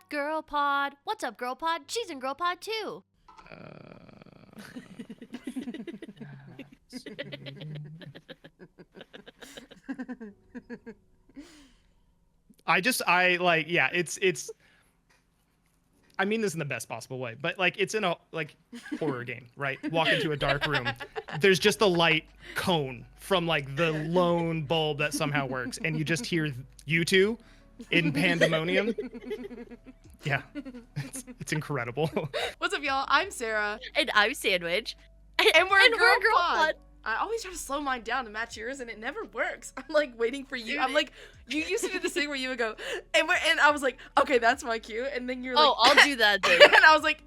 GirlPod. What's up, GirlPod? She's in GirlPod too. It's I mean this in the best possible way, but like it's in a horror game, right? Walk into a dark room. There's just a light cone from like the lone bulb that somehow works, and you just hear you two in pandemonium. Yeah, it's incredible. What's up, y'all? I'm Sarah. And I'm Sandwich. And we're GirlPod. I always try to slow mine down to match yours, and it never works. I'm like waiting for you. I'm like, you used to do this thing where you would go, and I was like, okay, that's my cue, and then you're like, Oh, I'll do that then. and I was like,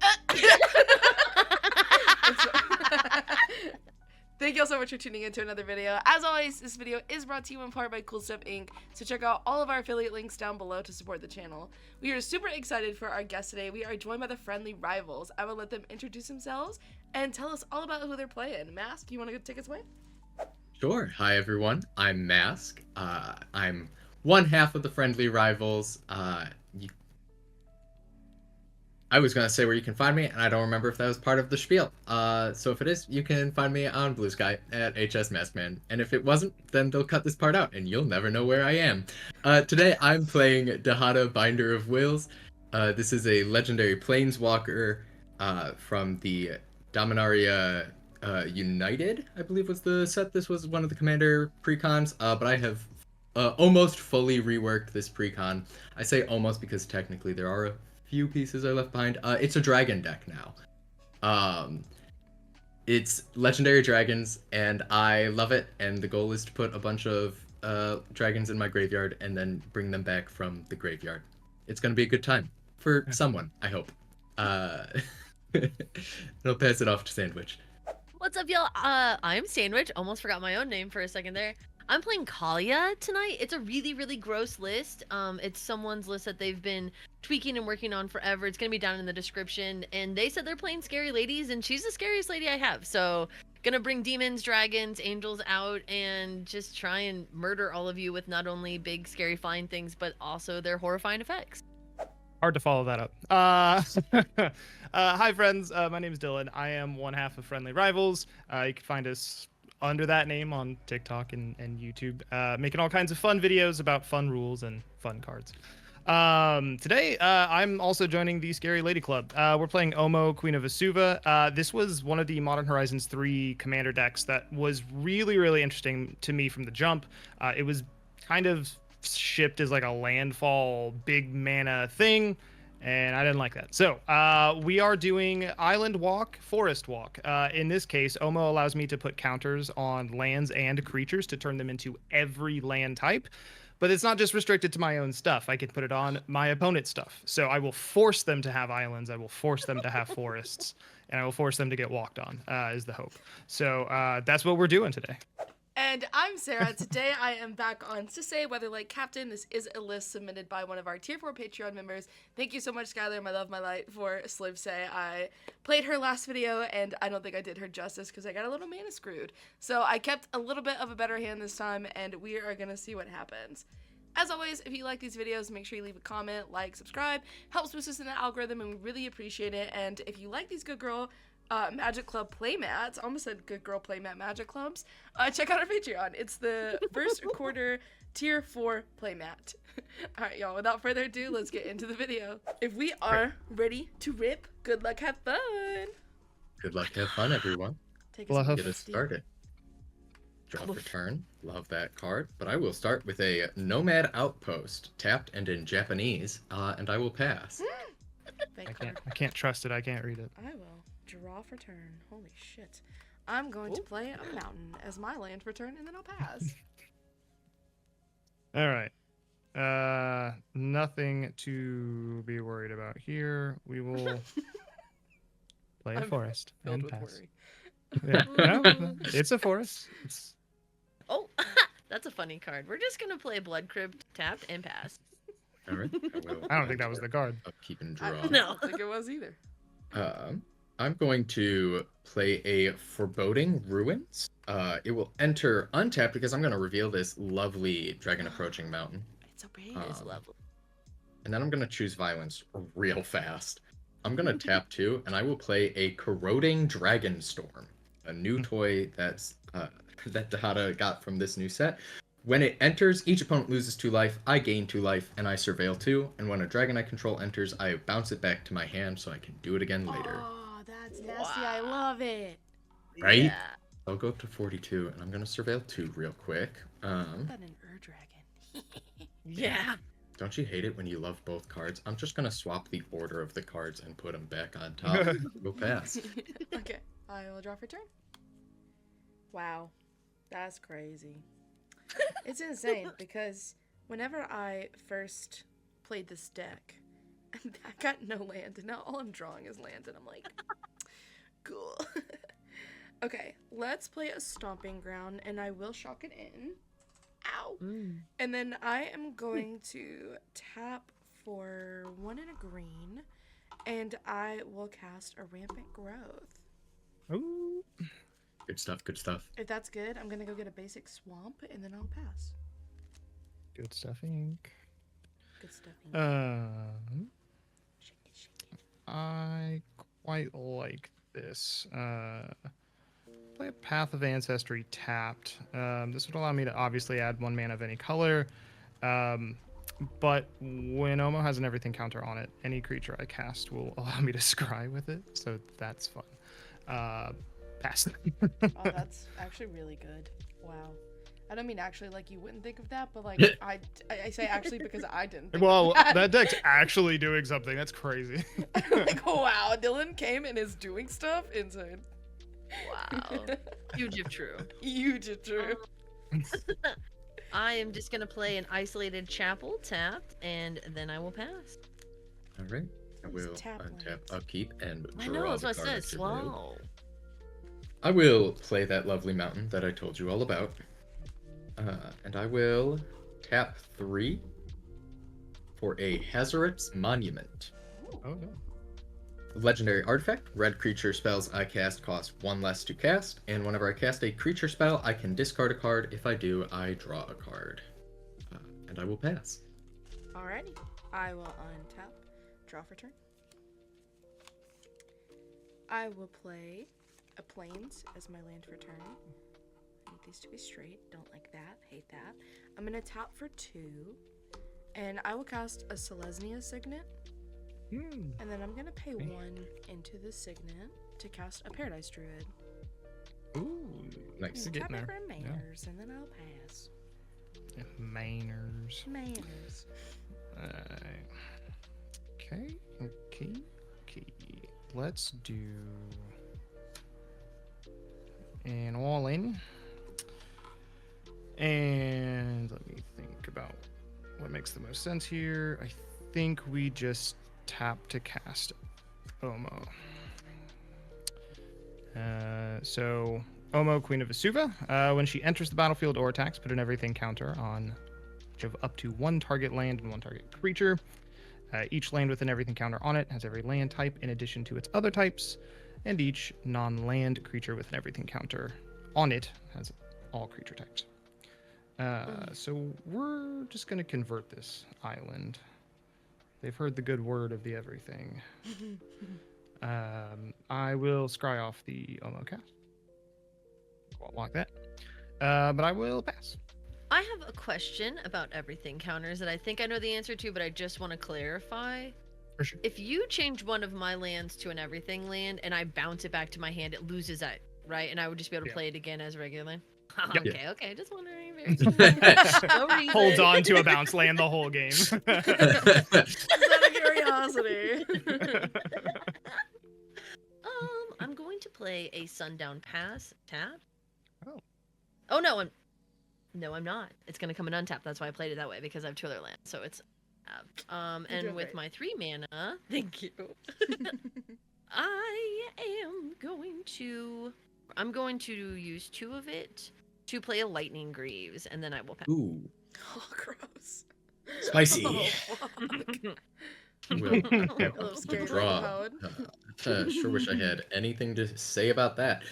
Thank you all so much for tuning in to another video. As always, this video is brought to you in part by Cool Stuff Inc. So check out all of our affiliate links down below to support the channel. We are super excited for our guest today. We are joined by the Friendly Rivals. I will let them introduce themselves and tell us all about who they're playing. Mask, you want to take us away? Sure. Hi, everyone. I'm Mask. I'm one half of the Friendly Rivals. I was going to say where you can find me, and I don't remember if that was part of the spiel. So if it is, you can find me on Blue Sky at HS Maskman. And if it wasn't, then they'll cut this part out, and you'll never know where I am. Today, I'm playing Dahada, Binder of Wills. This is a legendary planeswalker from the Dominaria United, I believe was the set. This was one of the Commander precons, but I have almost fully reworked this precon. I say almost because technically there are a few pieces I left behind. It's a dragon deck now. It's legendary dragons, and I love it, and the goal is to put a bunch of dragons in my graveyard and then bring them back from the graveyard. It's gonna be a good time for someone, I hope. And I'll pass it off to Sandwich. What's up, y'all? I'm Sandwich. Almost forgot my own name for a second there. I'm playing Kalia tonight. It's a really, really gross list. It's someone's list that they've been tweaking and working on forever. It's gonna be down in the description. And they said they're playing scary ladies, and she's the scariest lady I have. So gonna bring demons, dragons, angels out, and just try and murder all of you with not only big, scary flying things, but also their horrifying effects. Hard to follow that up. Hi, friends. My name is Dylan. I am one half of Friendly Rivals. You can find us under that name on TikTok and YouTube, making all kinds of fun videos about fun rules and fun cards. Today, I'm also joining the Scary Lady Club. We're playing Omo, Queen of Vesuva. This was one of the Modern Horizons 3 commander decks that was really, really interesting to me from the jump. It was kind of shipped as like a landfall big mana thing, and I didn't like that. So we are doing Island Walk, Forest Walk. In this case, Omo allows me to put counters on lands and creatures to turn them into every land type. But it's not just restricted to my own stuff. I can put it on my opponent's stuff. So I will force them to have islands. I will force them to have forests. And I will force them to get walked on, is the hope. So that's what we're doing today. And I'm Sarah. Today I am back on Sisay, Weatherlight Captain. This is a list submitted by one of our Tier 4 Patreon members. Thank you so much, Skylar, my love, my light, for Slivsay. I played her last video, and I don't think I did her justice because I got a little mana screwed. So I kept a little bit of a better hand this time, and we are going to see what happens. As always, if you like these videos, make sure you leave a comment, like, subscribe. Helps boost us in the algorithm, and we really appreciate it. And if you like these Good Girl Magic Club playmats, I almost said Good Girl Playmat Magic Clubs, check out our Patreon. It's the first quarter Tier 4 playmat. Alright, y'all, without further ado, let's get into the video. If we are ready to rip, good luck, have fun! Good luck, have fun, everyone. Take us Get us started. Draw for turn. Love that card. But I will start with a Nomad Outpost, tapped and in Japanese, and I will pass. I can't trust it. I can't read it. I will draw for turn. Holy shit. I'm going to play a mountain as my land for turn, and then I'll pass. All right. Nothing to be worried about here. We will play a forest and pass. Yeah, no, it's a forest. It's... Oh, that's a funny card. We're just gonna play Blood Crypt, tapped, and pass. All right. I don't think that was the card. Upkeep and draw. I don't think it was either. I'm going to play a Foreboding Ruins. It will enter untapped because I'm going to reveal this lovely dragon approaching mountain. It's so pretty. It's lovely. and then I'm gonna choose violence real fast. I'm gonna tap 2, and I will play a corroding dragon storm, a new toy that Dahada got from this new set. When it enters, each opponent loses 2 life. I gain 2 life, and I surveil 2. And when a dragon I control enters, I bounce it back to my hand so I can do it again later. Oh, that's nasty. I love it. Right? Yeah. I'll go up to 42, and I'm gonna surveil 2 real quick. Put that in dragon. Yeah. Don't you hate it when you love both cards? I'm just gonna swap the order of the cards and put them back on top. We'll pass. Okay, I will draw for turn. Wow, that's crazy. It's insane because whenever I first played this deck, I got no land, and now all I'm drawing is land, and I'm like, cool. Okay, let's play a stomping ground, and I will shock it in. Ow! And then I am going to tap for 1 and a green, and I will cast a rampant growth. Ooh. Good stuff, good stuff. If that's good, I'm gonna go get a basic swamp, and then I'll pass. Good stuffing. Good stuff. Shake it, shake it. I quite like this. Play a Path of Ancestry tapped. This would allow me to obviously add 1 mana of any color. But when Omo has an everything counter on it, any creature I cast will allow me to scry with it. So that's fun. Pass. Oh, that's actually really good. Wow. I don't mean actually like you wouldn't think of that, but like I say actually because I didn't think Well, of that. that deck's actually doing something. That's crazy. Like, wow, Dylan came and is doing stuff. Insane. Wow. Huge if true. Huge if true. I am just gonna play an isolated chapel tapped, and then I will pass. All right. I These will tap untap, lands. upkeep, and I draw know, that's the what I card said. I surveilled. Slow. I will play that lovely mountain that I told you all about. And I will tap 3 for a Hazoret's Monument. Oh no. Legendary artifact. Red creature spells I cast cost 1 less to cast, and whenever I cast a creature spell, I can discard a card. If I do, I draw a card. And I will pass. Alrighty. I will untap, draw for turn. I will play a Plains as my land for turn. I need these to be straight. Don't like that. Hate that. I'm going to tap for 2. And I will cast a Selesnya Signet. And then I'm going to pay 1 into the Signet to cast a Paradise Druid. Ooh, Nice. Getting Tap it there. for Manners, and then I'll pass. Yeah. Mainers. Manners. Okay. Let's do an all in. And let me think about what makes the most sense here. I think we just tap to cast Omo. So Omo, Queen of Vesuva. When she enters the battlefield or attacks, put an everything counter on each of up to 1 target land and 1 target creature. Each land with an everything counter on it has every land type in addition to its other types, and each non-land creature with an everything counter on it has all creature types. So we're just going to convert this island. They've heard the good word of the everything. I will scry off the Omo cast. Won't like that. But I will pass. I have a question about everything counters that I think I know the answer to, but I just want to clarify. For sure. If you change one of my lands to an everything land and I bounce it back to my hand, it loses that, right? And I would just be able to Yeah. play it again as a regular land? Yep. Okay, just wondering. Very small. No reason. Holds on to a bounce land the whole game. Just out of curiosity. I'm going to play a Sundown Pass tap. Oh. Oh no, I'm not. It's gonna come in untapped. That's why I played it that way, because I have 2 other lands. So it's and doing with great. my 3 mana, thank you. I'm going to use 2 of it to play a Lightning Greaves, and then I will pass. Ooh, Oh, gross. spicy. Oh, fuck. Will I love scary draw. mode. Sure wish I had anything to say about that.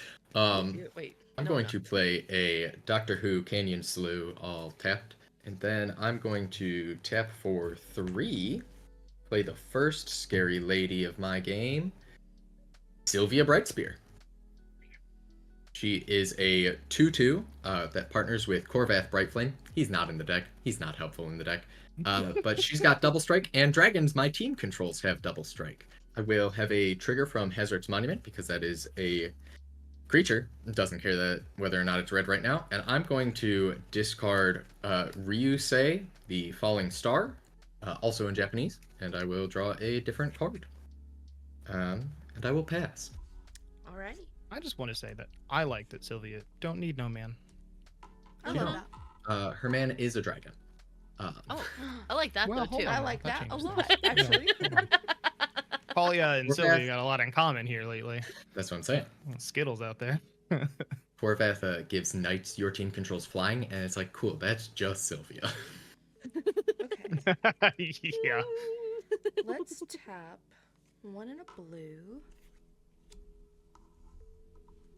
Wait. I'm no, going no. to play a Doctor Who Canyon Slew all tapped, and then I'm going to tap for 3 play the first scary lady of my game, Sylvia Brightspear. She is a 2/2 that partners with Corvath Brightflame. He's not in the deck. He's not helpful in the deck. But she's got double strike, and dragons my team controls have double strike. I will have a trigger from Hazard's Monument because that is a creature. It doesn't care that whether or not it's red right now. And I'm going to discard Ryusei, the Falling Star, also in Japanese, and I will draw a different card. And I will pass. Alrighty. I just want to say that I like that Sylvia don't need no man. I Yeah. love that. Her man is a dragon. Oh, I like that Well, though hold too. on. I like that that a changes lot, things. actually. Talia and We're Sylvia back. got a lot in common here lately. That's what I'm saying. Skittles out there. Corvath gives knights your team controls flying, and it's like, cool, that's just Sylvia. Okay. Yeah. Let's tap one in a blue.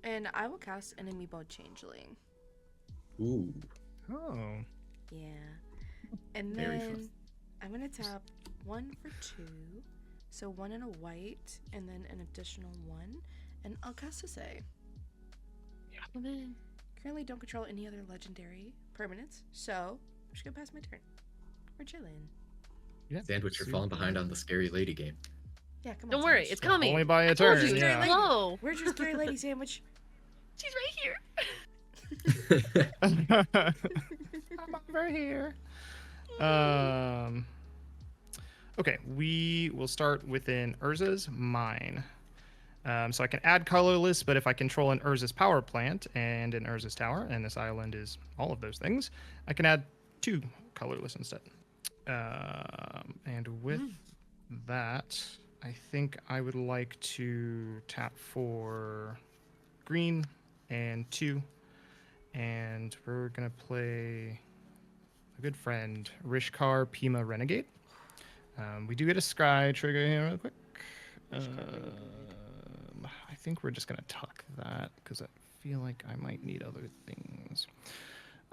And I will cast Enemy Ball Changeling. Ooh. Oh. Yeah. And Very then fun. I'm going to tap 1 for 2. So 1 in a white, and then an additional 1. And I'll cast Say. Come in. Currently don't control any other legendary permanents, so I'm just going to pass my turn. We're chilling. Yeah. Sandwich, you're falling behind on the scary lady game. Yeah, come on. Don't worry, Sandwich. it's coming. Only by a I told turn. you, Scary Yeah. lady. Whoa, Where's your scary lady sandwich? she's right here. I'm over here. Okay, we will start within Urza's Mine. So I can add colorless, but if I control an Urza's power plant and an Urza's tower, and this island is all of those things, I can add 2 colorless instead. And with that, I think I would like to tap for green and 2. And we're going to play a good friend, Rishkar Pima Renegade. We do get a Sky trigger here real quick. I think we're just going to tuck that because I feel like I might need other things.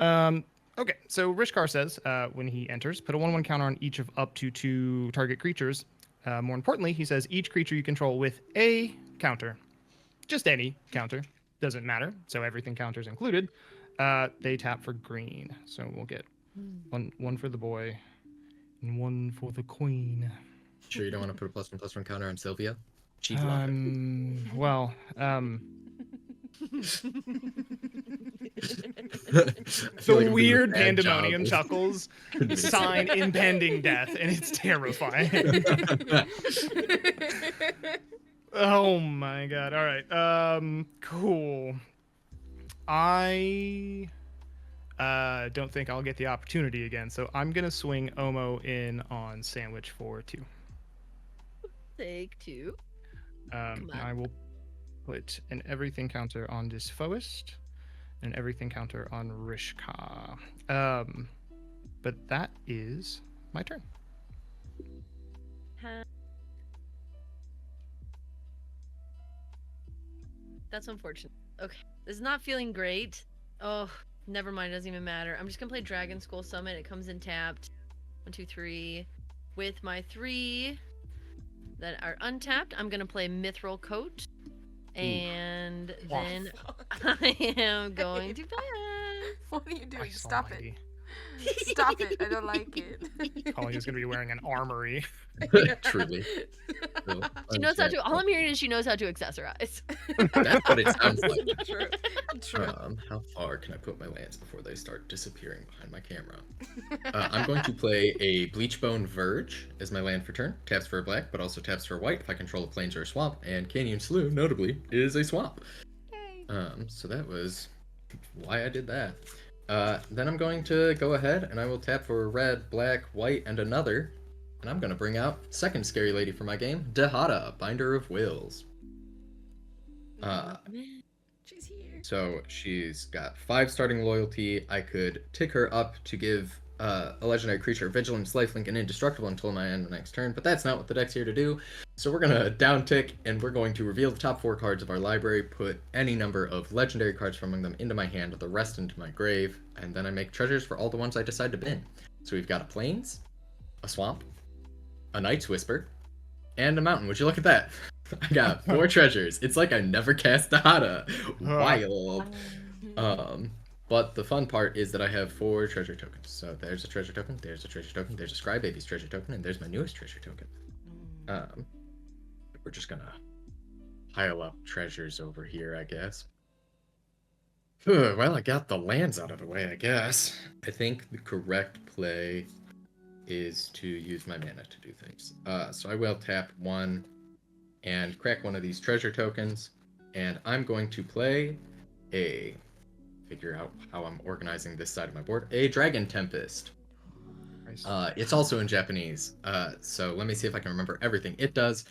Okay, so Rishkar says when he enters, put a 1/1 counter on each of up to 2 target creatures. More importantly, he says each creature you control with a counter, just any counter, doesn't matter, so everything counters included, they tap for green. So we'll get one for the boy and 1 for the queen. Sure you don't want to put a +1/+1 counter on Sylvia? She'd love it. Well, I feel the like I'm doing a weird bad job pandemonium of chuckles convincing sign impending death, and it's terrifying. Oh my god. All right. Cool. I don't think I'll get the opportunity again, so I'm gonna swing Omo in on Sandwich for 2. Take 2. And on. I will put an everything counter on this Foist, and everything counter on Rishka. But that is my turn. That's unfortunate. Okay, this is not feeling great. Oh, never mind. Doesn't even matter. I'm just gonna play Dragon Skull Summit. It comes in tapped. 1, 2, 3. With my 3 that are untapped, I'm gonna play Mithril Coat, and then I am going to pass. What are you doing? Christ Stop almighty. it. Stop it. I don't like it. Colleen's gonna be wearing an armory. Truly. She knows how to. All I'm hearing is she knows how to accessorize. That's what it sounds like. True. True. How far can I put my lands before they start disappearing behind my camera? I'm going to play a Bleachbone Verge as my land for turn. Taps for a black, but also taps for a white if I control a plains or a swamp. And Canyon Slough, notably, is a swamp. Yay. So that was why I did that. Then I'm going to go ahead and I will tap for red, black, white, and another. And I'm going to bring out second scary lady for my game, Dehada, Binder of Wills. She's here. So she's got 5 starting loyalty. I could tick her up to give a legendary creature Vigilance, Lifelink, and Indestructible until my end of next turn, but that's not what the deck's here to do. So we're going to down tick, and we're going to reveal the top 4 cards of our library, put any number of legendary cards from among them into my hand, the rest into my grave, and then I make treasures for all the ones I decide to bin. So we've got a Plains, a Swamp, a Knight's Whisper, and a mountain. Would you look at that? I got 4 treasures. It's like I never cast Dada. Wild. But the fun part is that I have 4 treasure tokens. So there's a treasure token, there's a treasure token, there's a Scrybaby's treasure token, and there's my newest treasure token. We're just gonna pile up treasures over here, I guess. Well, I got the lands out of the way, I guess. I think the correct play is to use my mana to do things. So I will tap 1 and crack one of these treasure tokens, and I'm going to play figure out how I'm organizing this side of my board, a Dragon Tempest. Nice. It's also in Japanese, so let me see if I can remember everything. It does,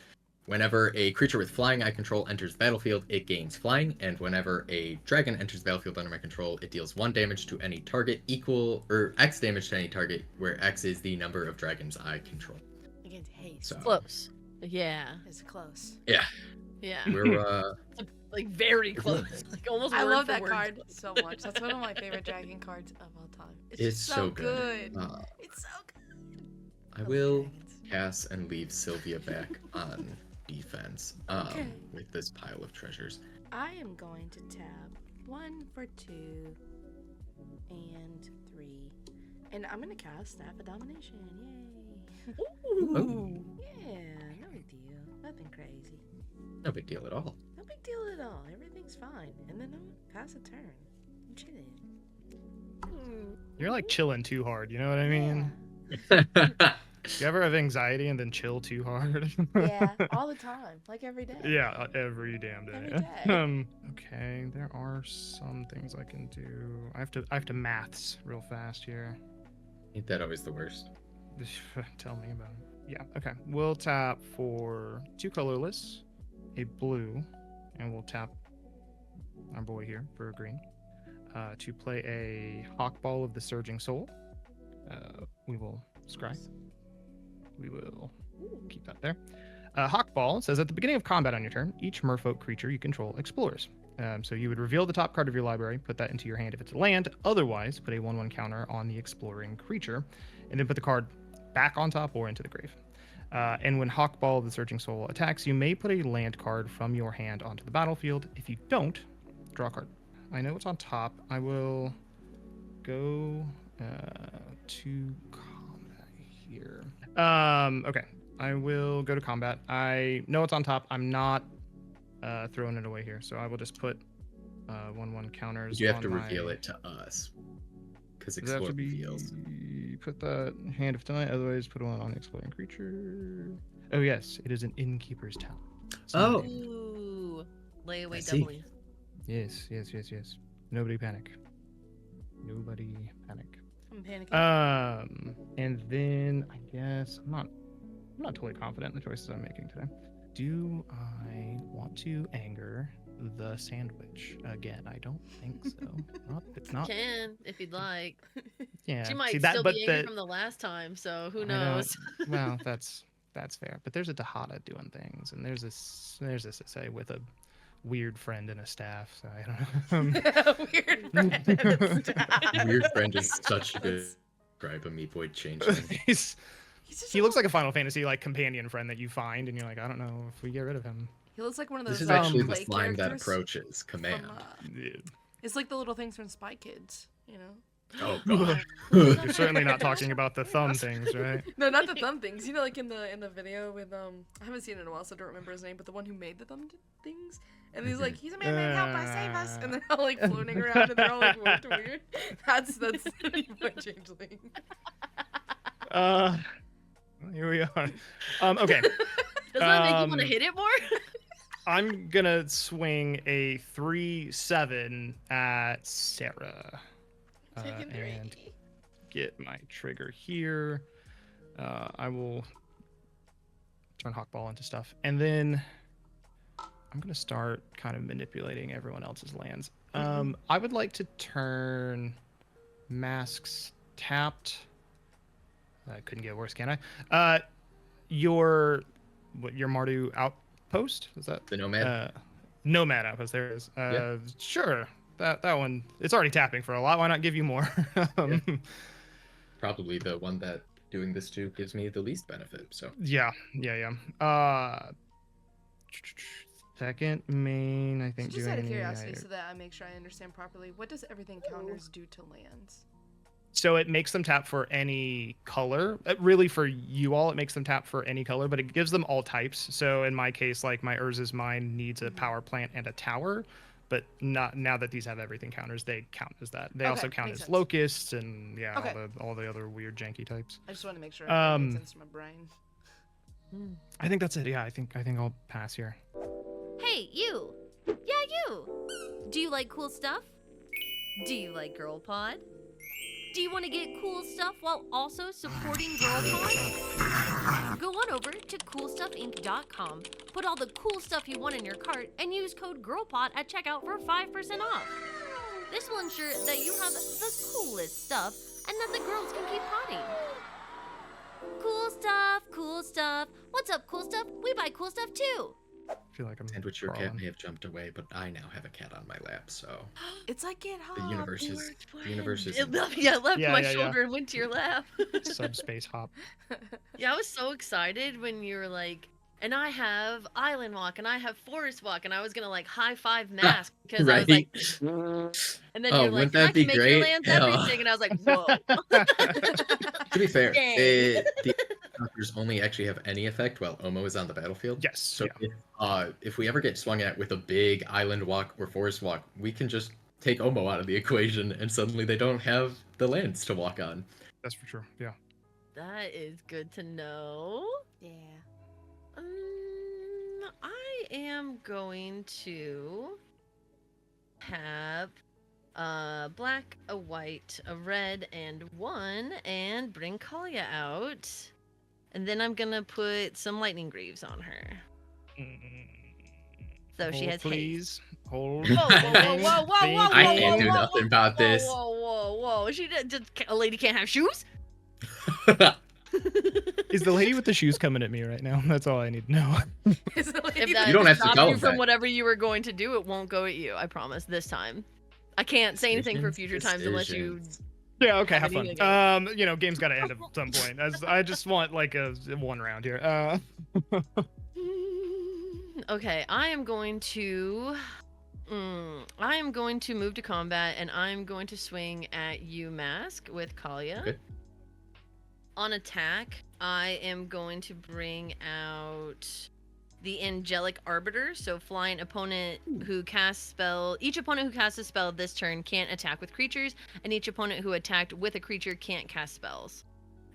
whenever a creature with flying I control enters the battlefield, it gains flying, and whenever a dragon enters the battlefield under my control, it deals 1 damage to any target equal, or X damage to any target, where X is the number of dragons I control. Against haste. So, Close. Yeah. It's close. yeah, Yeah. we're Like very close. Like almost I word love for that word. card so much. That's one of my favorite dragon cards of all time. It's It's just so good. It's so good. I love will dragons. pass and leave Sylvia back on defense Okay. with this pile of treasures. I am going to tab 1 for 2 and 3. And I'm going to cast Staff of Domination. Yay. Ooh. Yeah, no big deal. Nothing crazy. No big deal at all. No big deal at all. Everything's fine. And then I'm pass a turn. I'm chilling. You're like chilling too hard, you know what I mean? You ever have anxiety and then chill too hard? Yeah, all the time. Like every day. Yeah, every damn day. Every day. Okay, there are some things I can do. I have to maths real fast here. Ain't that always the worst? Tell me about it. Yeah, okay. We'll tap for 2 colorless, a blue, and we'll tap our boy here for a green. To play a Hawkball of the Surging Soul. We will scry. We will keep that there. Hawkball says at the beginning of combat on your turn, each merfolk creature you control explores. So you would reveal the top card of your library, put that into your hand if it's a land. Otherwise, put a 1/1 counter on the exploring creature, and then put the card back on top or into the grave. And when Hawkball of the Surging Soul attacks, you may put a land card from your hand onto the battlefield. If you don't, draw a card. I know it's on top. I will go to combat here. Okay. I will go to combat. I know it's on top. I'm not throwing it away here, so I will just put 1/1 counters. You have on to my... reveal it to us, because Does it have explore to be reveals. put the hand of tonight? Otherwise, put one on exploring creature. Oh yes, it is an innkeeper's talent. Oh. Ooh. Lay I away see. doubly. Yes. Nobody panic. Nobody panic. I'm panicking. And then I guess I'm not totally confident in the choices I'm making today. Do I want to anger the sandwich again? I don't think so. Not. Can if you'd like. Yeah. She might See, that, still but be angry from the last time, so who I knows? don't- Well, that's fair. But there's a Dahada doing things, and there's this essay with a weird friend and a staff. So I don't know. Weird friend and staff. Weird friend is such a good describe a Meat Boy changeling. He looks like a Final Fantasy like companion friend that you find, and you're like, I don't know if we get rid of him. He looks like one of those This is actually the play slime that characters approaches command. from, Dude. it's like the little things from Spy Kids, you know? Oh god. You're certainly not talking about the thumb things, right? No, not the thumb things. You know, like in the video with I haven't seen it in a while, so I don't remember his name. But the one who made the thumb things, and he's like, he's a man, help us, save us, and they're all like floating around, and they're all like worked weird. That's the changeling. Here we are. Okay. Doesn't that make you want to hit it more? I'm gonna swing a 3/7 at Sarah. Taking And three. get my trigger here. I will turn Hawkball into stuff. And then I'm going to start kind of manipulating everyone else's lands. I would like to turn Masks tapped. I couldn't get worse, can I? Your Mardu outpost? Is that The Nomad? Nomad outpost? There it is. Yeah. Sure. That one, it's already tapping for a lot. Why not give you more? Probably the one that doing this to gives me the least benefit. So Yeah. Second main, I think. So just doing out of any curiosity, either- so that I make sure I understand properly, what does everything counters do to lands? So it makes them tap for any color. Really, for you all, it makes them tap for any color, but it gives them all types. So in my case, like my Urza's Mine needs a power plant and a tower, but not now that these have everything counters, they count as that. They also Okay, count makes as sense. locusts and yeah, Okay. all the other weird janky types. I just want to make sure it makes sense to my brain. I think that's it. Yeah, I think I'll pass here. Hey, you! Yeah, you! Do you like cool stuff? Do you like GirlPod? Do you want to get cool stuff while also supporting GirlPod? Go on over to coolstuffinc.com, put all the cool stuff you want in your cart, and use code GirlPod at checkout for 5% off. This will ensure that you have the coolest stuff and that the girls can keep potting. Cool stuff, cool stuff. What's up, cool stuff? We buy cool stuff too. I feel like I'm Sandwich, your cat crawling. may have jumped away, but I now have a cat on my lap, so It's like Get Hop. the universe is It left, yeah, it left Yeah, my yeah, yeah. shoulder and went to your lap. Subspace hop. Yeah, I was so excited when you were like, and I have Island Walk and I have Forest Walk, and I was gonna like high five Mask because I was like, and then Oh, you're like, wouldn't and I that be can make your great? lands Yeah. everything, and I was like, whoa. To be fair, Dang. the counters only actually have any effect while Omo is on the battlefield. Yes. So yeah. if we ever get swung at with a big Island Walk or Forest Walk, we can just take Omo out of the equation, and suddenly they don't have the lands to walk on. That's for sure. Yeah. That is good to know. Yeah. I am going to have a black, a white, a red, and one, and bring Kalia out. And then I'm gonna put some lightning greaves on her. So she Hold, has haste. please. Hold. Whoa, whoa, whoa, whoa, whoa, whoa, I whoa, can't do whoa, nothing about whoa, this. Whoa, whoa, whoa! She just a lady can't have shoes. Is the lady with the shoes coming at me right now? That's all I need to know. Is the lady If that You don't have to stops tell you him from that. whatever you were going to do, it won't go at you. I promise. This time, I can't say anything for future times unless you. Decisions. Yeah. Okay. Have Having fun. a Game's got to end at some point. I just want like a one round here. Okay, I am going to move to combat, and I'm going to swing at you, Mask, with Kalia. Okay. On attack, I am going to bring out the Angelic Arbiter. So flying opponent who casts spell. Each opponent who casts a spell this turn can't attack with creatures, and each opponent who attacked with a creature can't cast spells.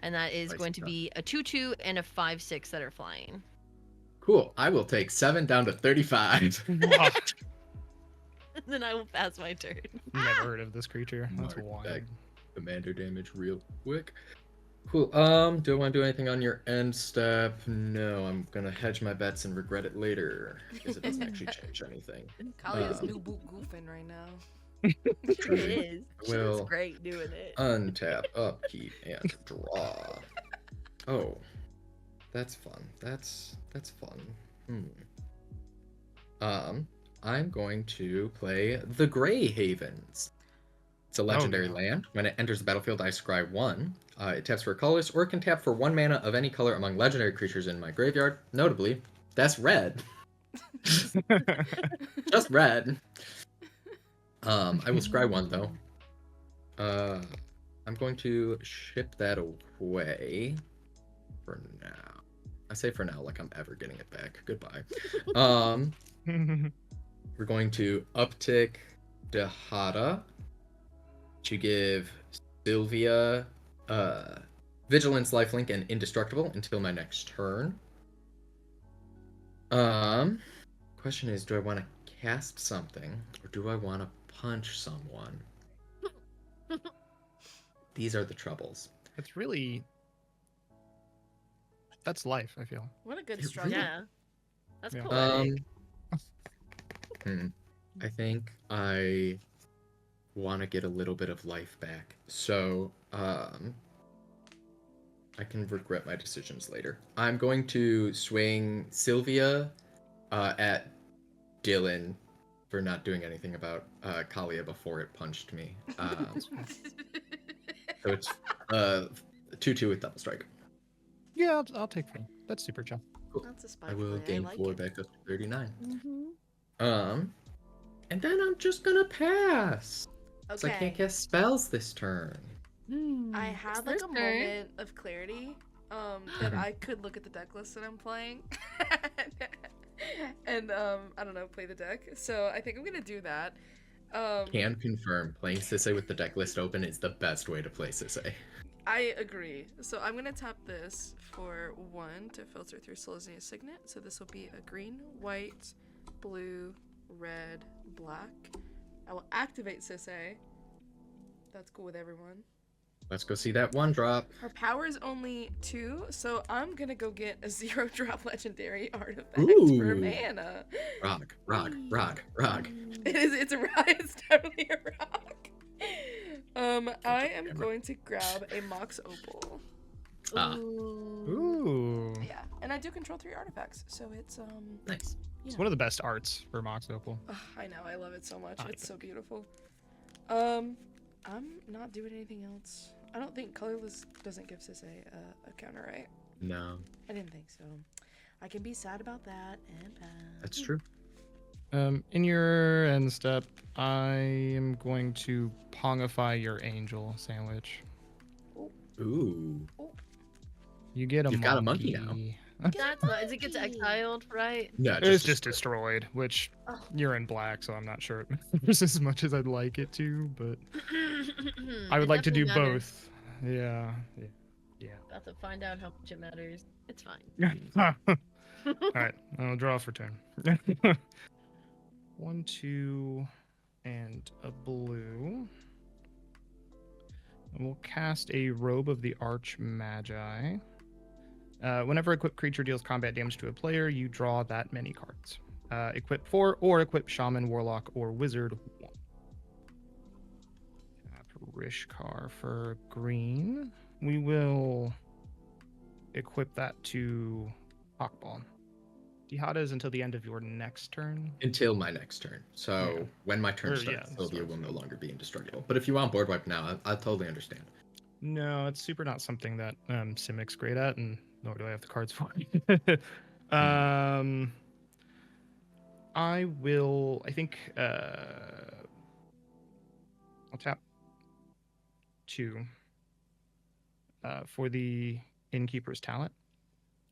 And that is Spicy going to stuff. be a 2/2 and a 5/6 that are flying. Cool. I will take 7 down to 35. What? And then I will pass my turn. Never heard of this creature. That's Mark wild. back. Commander damage real quick. Cool. Do I want to do anything on your end step? No, I'm gonna hedge my bets and regret it later because it doesn't actually change anything. Kalia's Um, new boot goofing right now. She is. She Will- looks great doing it. Untap, upkeep, and draw. Oh, that's fun. That's fun. I'm going to play the Grey Havens. It's a legendary no. land. When it enters the battlefield, I scry 1. It taps for a colorless, or it can tap for 1 mana of any color among legendary creatures in my graveyard. Notably, that's red. Just red. I will scry 1 though. I'm going to ship that away for now. I say for now, like I'm ever getting it back. Goodbye. We're going to uptick Dahada to give Sylvia Vigilance, Lifelink, and Indestructible until my next turn. Question is, do I want to cast something or do I want to punch someone? These are the troubles. It's really. That's life. I feel. What a good It struggle. Yeah. That's Yeah. poetic. I think I want to get a little bit of life back, so I can regret my decisions later. I'm going to swing Sylvia at Dylan for not doing anything about Kalia before it punched me. So it's 2/2 with double strike. Yeah, I'll take 4. That's super chill. Cool. That's a I spy will play. gain like 4 it. back up to 39. Mm-hmm. And then I'm just gonna pass. So I Okay. can't cast spells this turn. I had like a moment of clarity that Mhm. I could look at the deck list that I'm playing and I don't know, play the deck. So I think I'm gonna do that. Can confirm playing Sisei with the deck list open is the best way to play Sisei. I agree. So I'm gonna tap this for 1 to filter through Selesnya's Signet. So this will be a green, white, blue, red, black. I will activate Sisei. That's cool with everyone. Let's go see that 1-drop. Her power is only 2, so I'm gonna go get a 0-drop legendary artifact for Ooh. mana. Rock. It's a rock. It's definitely a rock. I am going to grab a Mox Opal. Ah. Ooh. Yeah, and I do control 3 artifacts, so it's Nice. It's one of the best arts for Mox Opal. ugh, I know, I love it so much. I It's know. so beautiful. I'm not doing anything else. I don't think colorless doesn't give Sisei a counter, right? No, I didn't think so. I can be sad about that and pass. that's true. In your end step, I am going to pongify your angel sandwich. Ooh. You get a You've got a monkey now. That's nice. It gets exiled, right? No, It's just destroyed, which Oh. you're in black, so I'm not sure it matters as much as I'd like it to, but I would It like to do definitely matters. both. Yeah. About to find out how much it matters. It's fine. Alright, I'll draw for turn. 1, 2, and a blue. And we'll cast a Robe of the Arch Magi. Whenever equipped creature deals combat damage to a player, you draw that many cards. Equip 4 or equip Shaman, Warlock, or Wizard 1. Rishkar for green. We will equip that to Hawkball. Dihada is until the end of your next turn. Until my next turn. So Yeah. when my turn Or, starts, yeah, Sylvia starts. will no longer be indestructible. But if you want board wipe now, I totally understand. No, it's super not something that Simic's great at, and nor do I have the cards for it. I think I'll tap 2 for the Innkeeper's Talent.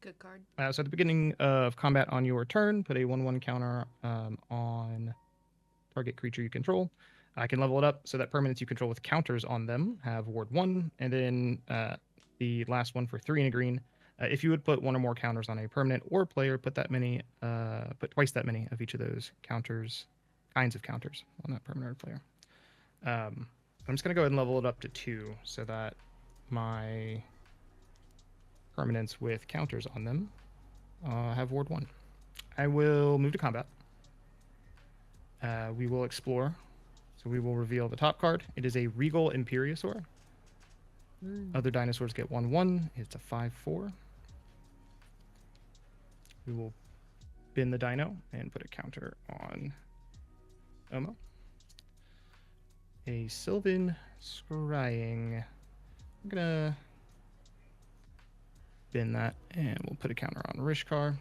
Good card. So at the beginning of combat on your turn, put a 1/1 counter on target creature you control. I can level it up so that permanents you control with counters on them have ward 1, and then the last one for 3 and a green. If you would put 1 or more counters on a permanent or player, put twice that many of each of those kinds of counters on that permanent or player. I'm just gonna go ahead and level it up to 2 so that my permanents with counters on them have ward 1. I will move to combat. We will explore. So we will reveal the top card. It is a Regal Imperiosaur. Other dinosaurs get 1/1. It's a 5/4. We will bin the dino and put a counter on Omo. A Sylvan Scrying. I'm gonna bin that and we'll put a counter on Rishkar.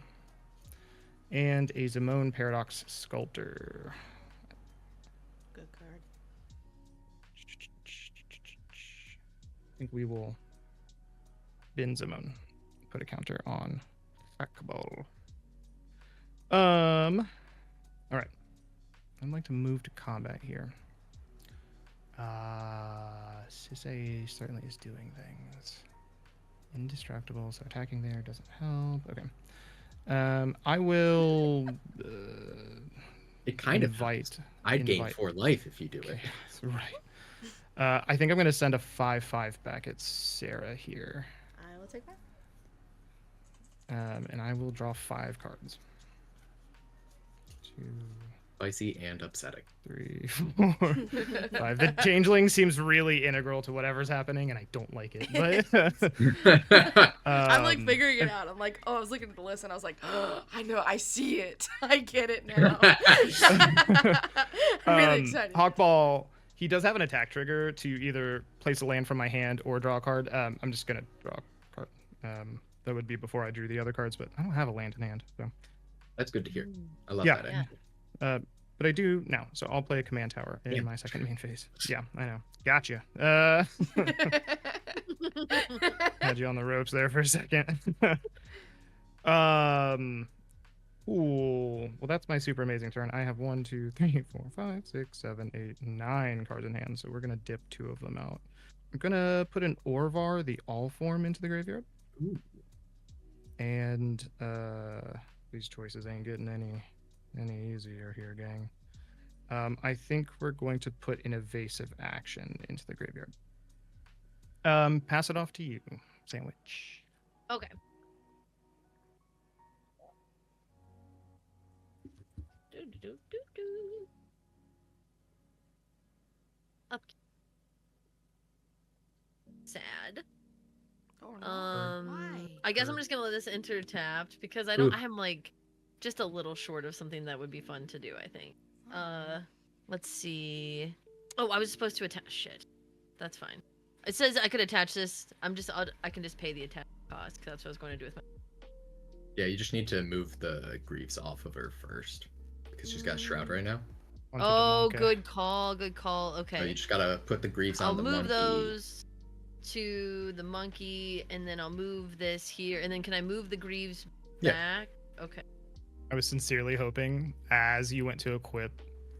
And a Zamone Paradox Sculptor. Good card. I think we will bin Zamone. Put a counter on Sackball. All right. I'd like to move to combat here. Sisei certainly is doing things. Indestructible, so attacking there doesn't help. Okay. I will It kind of invite. I'd gain invite- 4 life if you do it. Right. I think I'm going to send a 5/5 back at Sarah here. I will take that. And I will draw 5 cards. 2, Spicy and upsetting. 3, 4, 5. The changeling seems really integral to whatever's happening, and I don't like it. But I'm like figuring it out. I'm like, oh, I was looking at the list and I was like, oh, I know, I see it. I get it now. I'm really excited. Hawkball, he does have an attack trigger to either place a land from my hand or draw a card. I'm just gonna draw a card. That would be before I drew the other cards, but I don't have a land in hand. So That's good to hear. I love Yeah. that. Yeah. but I do now. So I'll play a command tower in Yeah. my second main phase. Yeah, I know. Gotcha. Had you on the ropes there for a second. Ooh, well, that's my super amazing turn. I have 1, 2, 3, 4, 5, 6, 7, 8, 9 cards in hand. So we're gonna dip 2 of them out. I'm gonna put an Orvar, the all form, into the graveyard. Ooh. And these choices ain't getting any easier here, gang. I think we're going to put an evasive action into the graveyard. Pass it off to you, Sandwich. Okay. Up. Sad. Oh, no. Why? I guess I'm just gonna let this enter tapped because I don't. I'm like just a little short of something that would be fun to do. I think. Let's see. Oh, I was supposed to attach. Shit. That's fine. It says I could attach this. I can just pay the attach cost because that's what I was going to do with my. Yeah, you just need to move the Greaves off of her first because she's got Shroud right now. Onto the Oh, Monka. good call. Good call. So you Okay. just gotta put the Greaves I'll on the move monkey. those to the monkey, and then I'll move this here, and then can I move the Greaves Yeah. back? Okay. I was sincerely hoping as you went to equip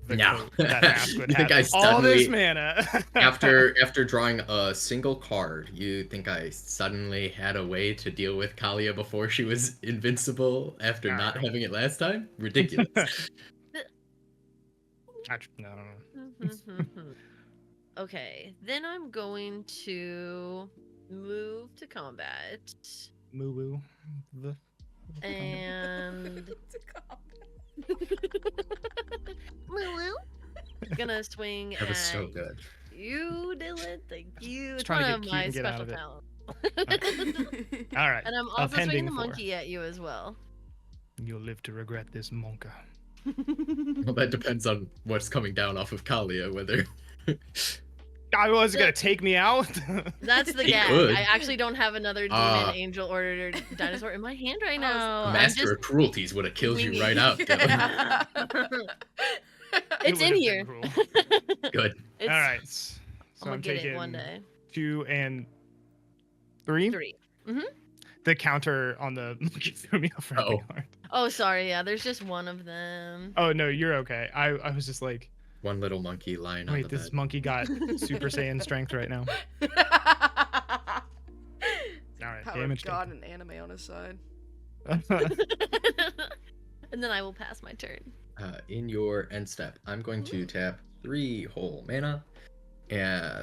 the No. coat, that mask would You think have I all this suddenly- mana. after drawing a single card, you think I suddenly had a way to deal with Kalia before she was invincible after not No. having it last time? Ridiculous. No. Okay, then I'm going to move to combat, Moo woo. and gonna swing That was so at good. you, Dylan. Thank you. It's trying one to of get cute my and get out special of it. talents. All right. And I'm a also swinging pending the 4. monkey at you as well. You'll live to regret this, Monka. Well, that depends on what's coming down off of Kalia, whether I was gonna take me out. That's the He gag. could. I actually don't have another demon, Ah. angel, or dinosaur in my hand right I was- now. I'm Master just of Cruelties would have killed you winging right it. out. Dylan. It's in here. Good. It's, All right. So I'm gonna I'm get taking it one day. 2 and 3. 3. The counter on the monkey threw me off really Uh-oh. hard. Oh, sorry. Yeah, there's just one of them. Oh no, you're okay. I was just like, One little monkey lying on wait, the this bed. monkey got Super Saiyan strength right now. All right, Power damage of God and anime on his side. taken. And then I will pass my turn. In your end step, I'm going to tap 3 whole mana.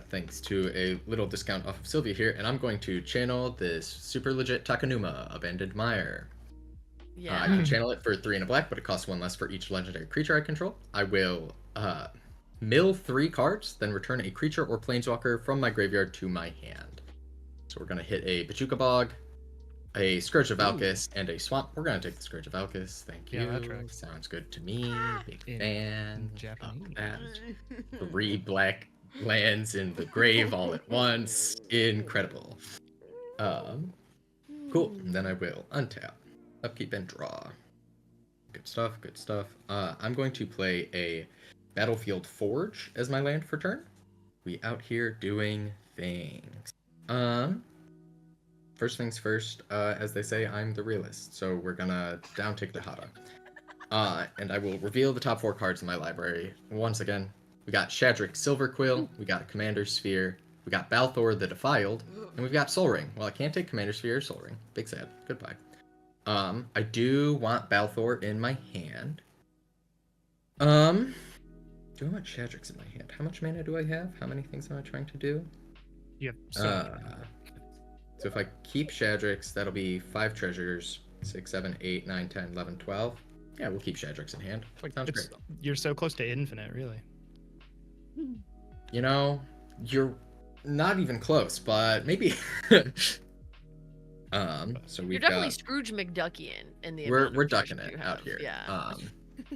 Thanks to a little discount off of Sylvia here, and I'm going to channel this super legit Takanuma, Abandoned Mire. Yeah. I can channel it for 3 and a black, but it costs 1 less for each legendary creature I control. I will mill 3 cards, then return a creature or planeswalker from my graveyard to my hand. So we're gonna hit a Bachuka Bog, a Scourge of Valkis, and a Swamp. We're gonna take the Scourge of Valkis. Thank you. Yeah, that tracks. Sounds good to me. Big In fan Japanese. of that. 3 black lands in the grave all at once. Incredible. Cool. And then I will untap, upkeep, and draw. Good stuff. Good stuff. I'm going to play a Battlefield Forge as my land for turn. We out here doing things. First things first. As they say, I'm the realist, so we're gonna down tick the Hada. And I will reveal the top 4 cards in my library once again. We got Shadric Silverquill, we got Commander Sphere, we got Balthor the Defiled, and we've got Sol Ring. Well, I can't take Commander Sphere or Sol Ring. Big sad. Goodbye. I do want Balthor in my hand. Do I want Shadric's in my hand? How much mana do I have? How many things am I trying to do? You have so many. So if I keep Shadric's, that'll be 5 treasures. 6, 7, 8, 9, 10, 11, 12. Yeah, we'll keep Shadric's in hand. Like, Sounds it's- great. You're so close to infinite, really. You know, you're not even close, but maybe. So You're we've definitely got. Scrooge McDuckian in the. We're amount of ducking treasure it you out have. here. Yeah. I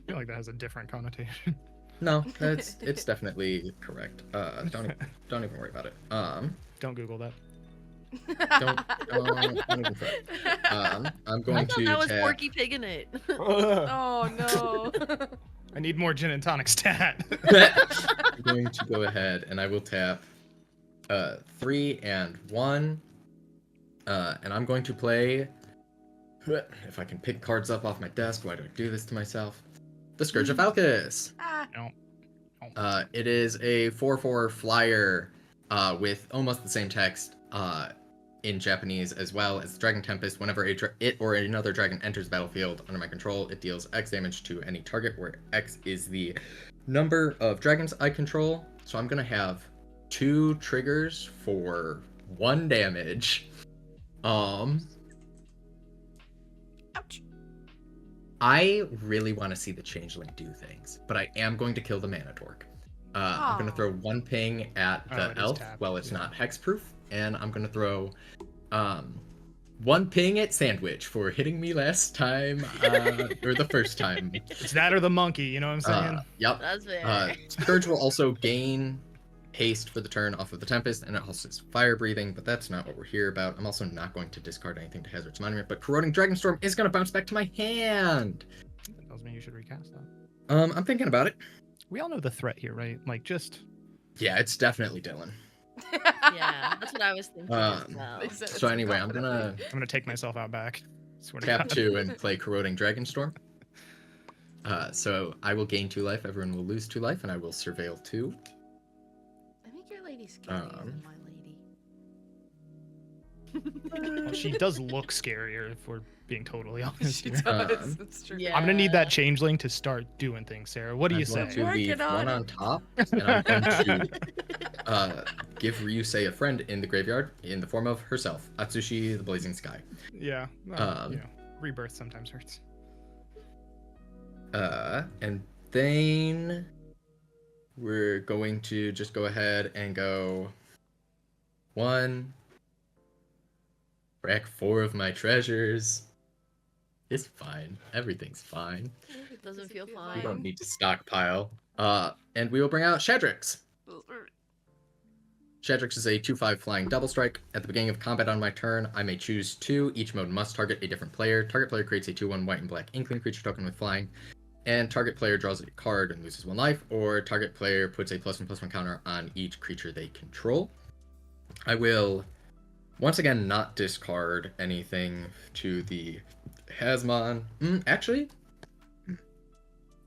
feel like that has a different connotation. No, it's definitely correct. Don't even worry about it. Don't Google that. Don't even fret. I'm I going thought to that was tap. Porky Pig in it. Oh no. I need more gin and tonic stat. I'm going to go ahead and I will tap 3 and 1. And I'm going to play. If I can pick cards up off my desk, why do I do this to myself? The Scourge of Falcus. Ah. No. It is a 4/4 flyer with almost the same text in Japanese as well as the Dragon Tempest. Whenever it or another dragon enters the battlefield under my control, it deals X damage to any target, where X is the number of dragons I control. So I'm going to have 2 triggers for 1 damage. Ouch. I really want to see the Changeling do things, but I am going to kill the Mana Dork. I'm going to throw 1 ping at the it is elf tapped, while it's yeah. not hexproof, and I'm going to throw 1 ping at Sandwich for hitting me last time, or the first time. It's that or the monkey, you know what I'm saying? Yep. That's fair. Scourge will also gain haste for the turn off of the Tempest, and it also has fire breathing, but that's not what we're here about. I'm also not going to discard anything to Hazard's Monument, but Corroding Dragonstorm is going to bounce back to my hand. That tells me you should recast that. I'm thinking about it. We all know the threat here, right? Like, just Yeah, it's definitely Dylan. Yeah, that's what I was thinking as well. They said So it anyway, I'm confidently. gonna take myself out back. Swear to tap God. 2 and play Corroding Dragonstorm. So I will gain 2 life, everyone will lose 2 life, and I will Surveil 2. I think your lady's scarier than my lady. Well, she does look scarier, if we're being totally honest She here. does. It's true. Yeah. I'm gonna need that changeling to start doing things, Sarah. What do you I'm going say? to Working leave on 1 it. on top, and I'm going to give Ryusei a friend in the graveyard in the form of herself, Atsushi the Blazing Sky. Yeah. Well, you know, rebirth sometimes hurts. And then we're going to just go ahead and go 1, rack 4 of my treasures. It's fine. Everything's fine. It doesn't feel We fine. don't need to stockpile. And we will bring out Shadrax. Shadrax is a 2/5 flying double strike. At the beginning of combat on my turn, I may choose 2. Each mode must target a different player. Target player creates a 2/1 white and black inkling creature token with flying. And target player draws a card and loses 1 life, or target player puts a +1/+1 counter on each creature they control. I will once again not discard anything to the Hasmon. Actually,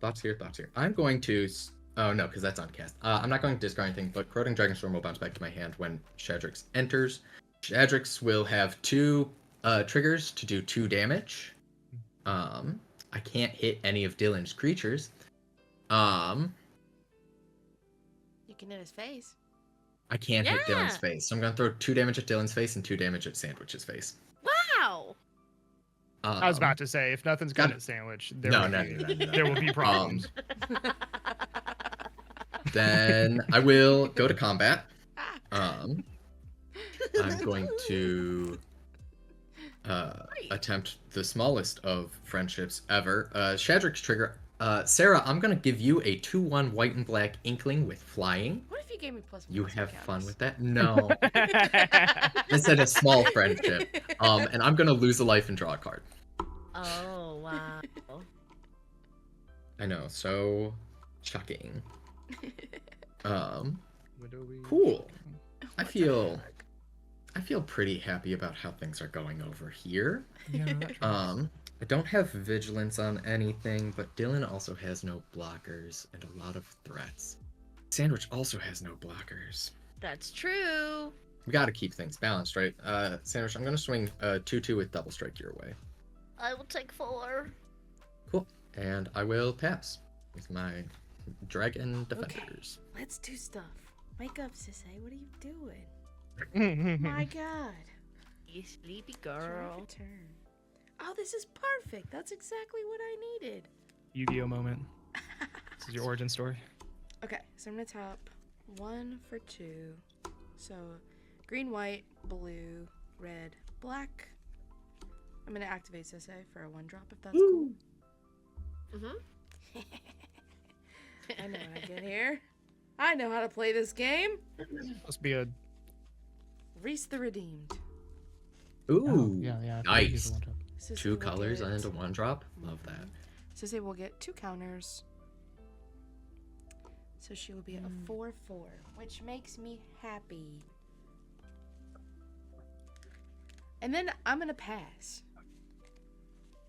thoughts here. I'm going to. Oh no, because that's on cast. I'm not going to discard anything, but Corroding Dragonstorm will bounce back to my hand when Shadrax enters. Shadrax will have 2 triggers to do 2 damage. I can't hit any of Dylan's creatures. You can hit his face. I can't hit Yeah. Dylan's face, so I'm gonna throw 2 damage at Dylan's face and 2 damage at Sandwich's face. Wow. I was about to say, if nothing's good God- at Sandwich, No. there will be problems. Then I will go to combat. I'm going to attempt the smallest of friendships ever. Shadrax trigger. Sarah, I'm gonna give you a 2/1 white and black inkling with flying. What if you gave me +1/+1 You have fun counters? with that? No. I said a small friendship. And I'm gonna lose a life and draw a card. Oh wow. I know, so shocking. Cool. I feel pretty happy about how things are going over here. Yeah, that tracks. I don't have vigilance on anything, but Dylan also has no blockers and a lot of threats. Sandwich also has no blockers. That's true. We gotta keep things balanced, right? Sandwich, I'm gonna swing 2/2 with double strike your way. I will take 4. Cool. And I will pass with my dragon defenders. Let's do stuff. Wake up, Sissy. What are you doing? My God. You sleepy It's your girl. turn. Oh, this is perfect. That's exactly what I needed. Yu-Gi-Oh moment. This is your origin story. Okay, so I'm gonna tap 1 for 2. So green, white, blue, red, black. I'm gonna activate Sissy for a 1-drop if that's cool. Mhm. I know when I get here. I know how to play this game. Must be a. Reese the Redeemed. Ooh, Oh, yeah, I forgot he's nice. a one-drop. Sissy Two will colors get- and a one drop. Love that. Sissy will get 2 counters. So she will be a 4/4, which makes me happy. And then I'm gonna pass.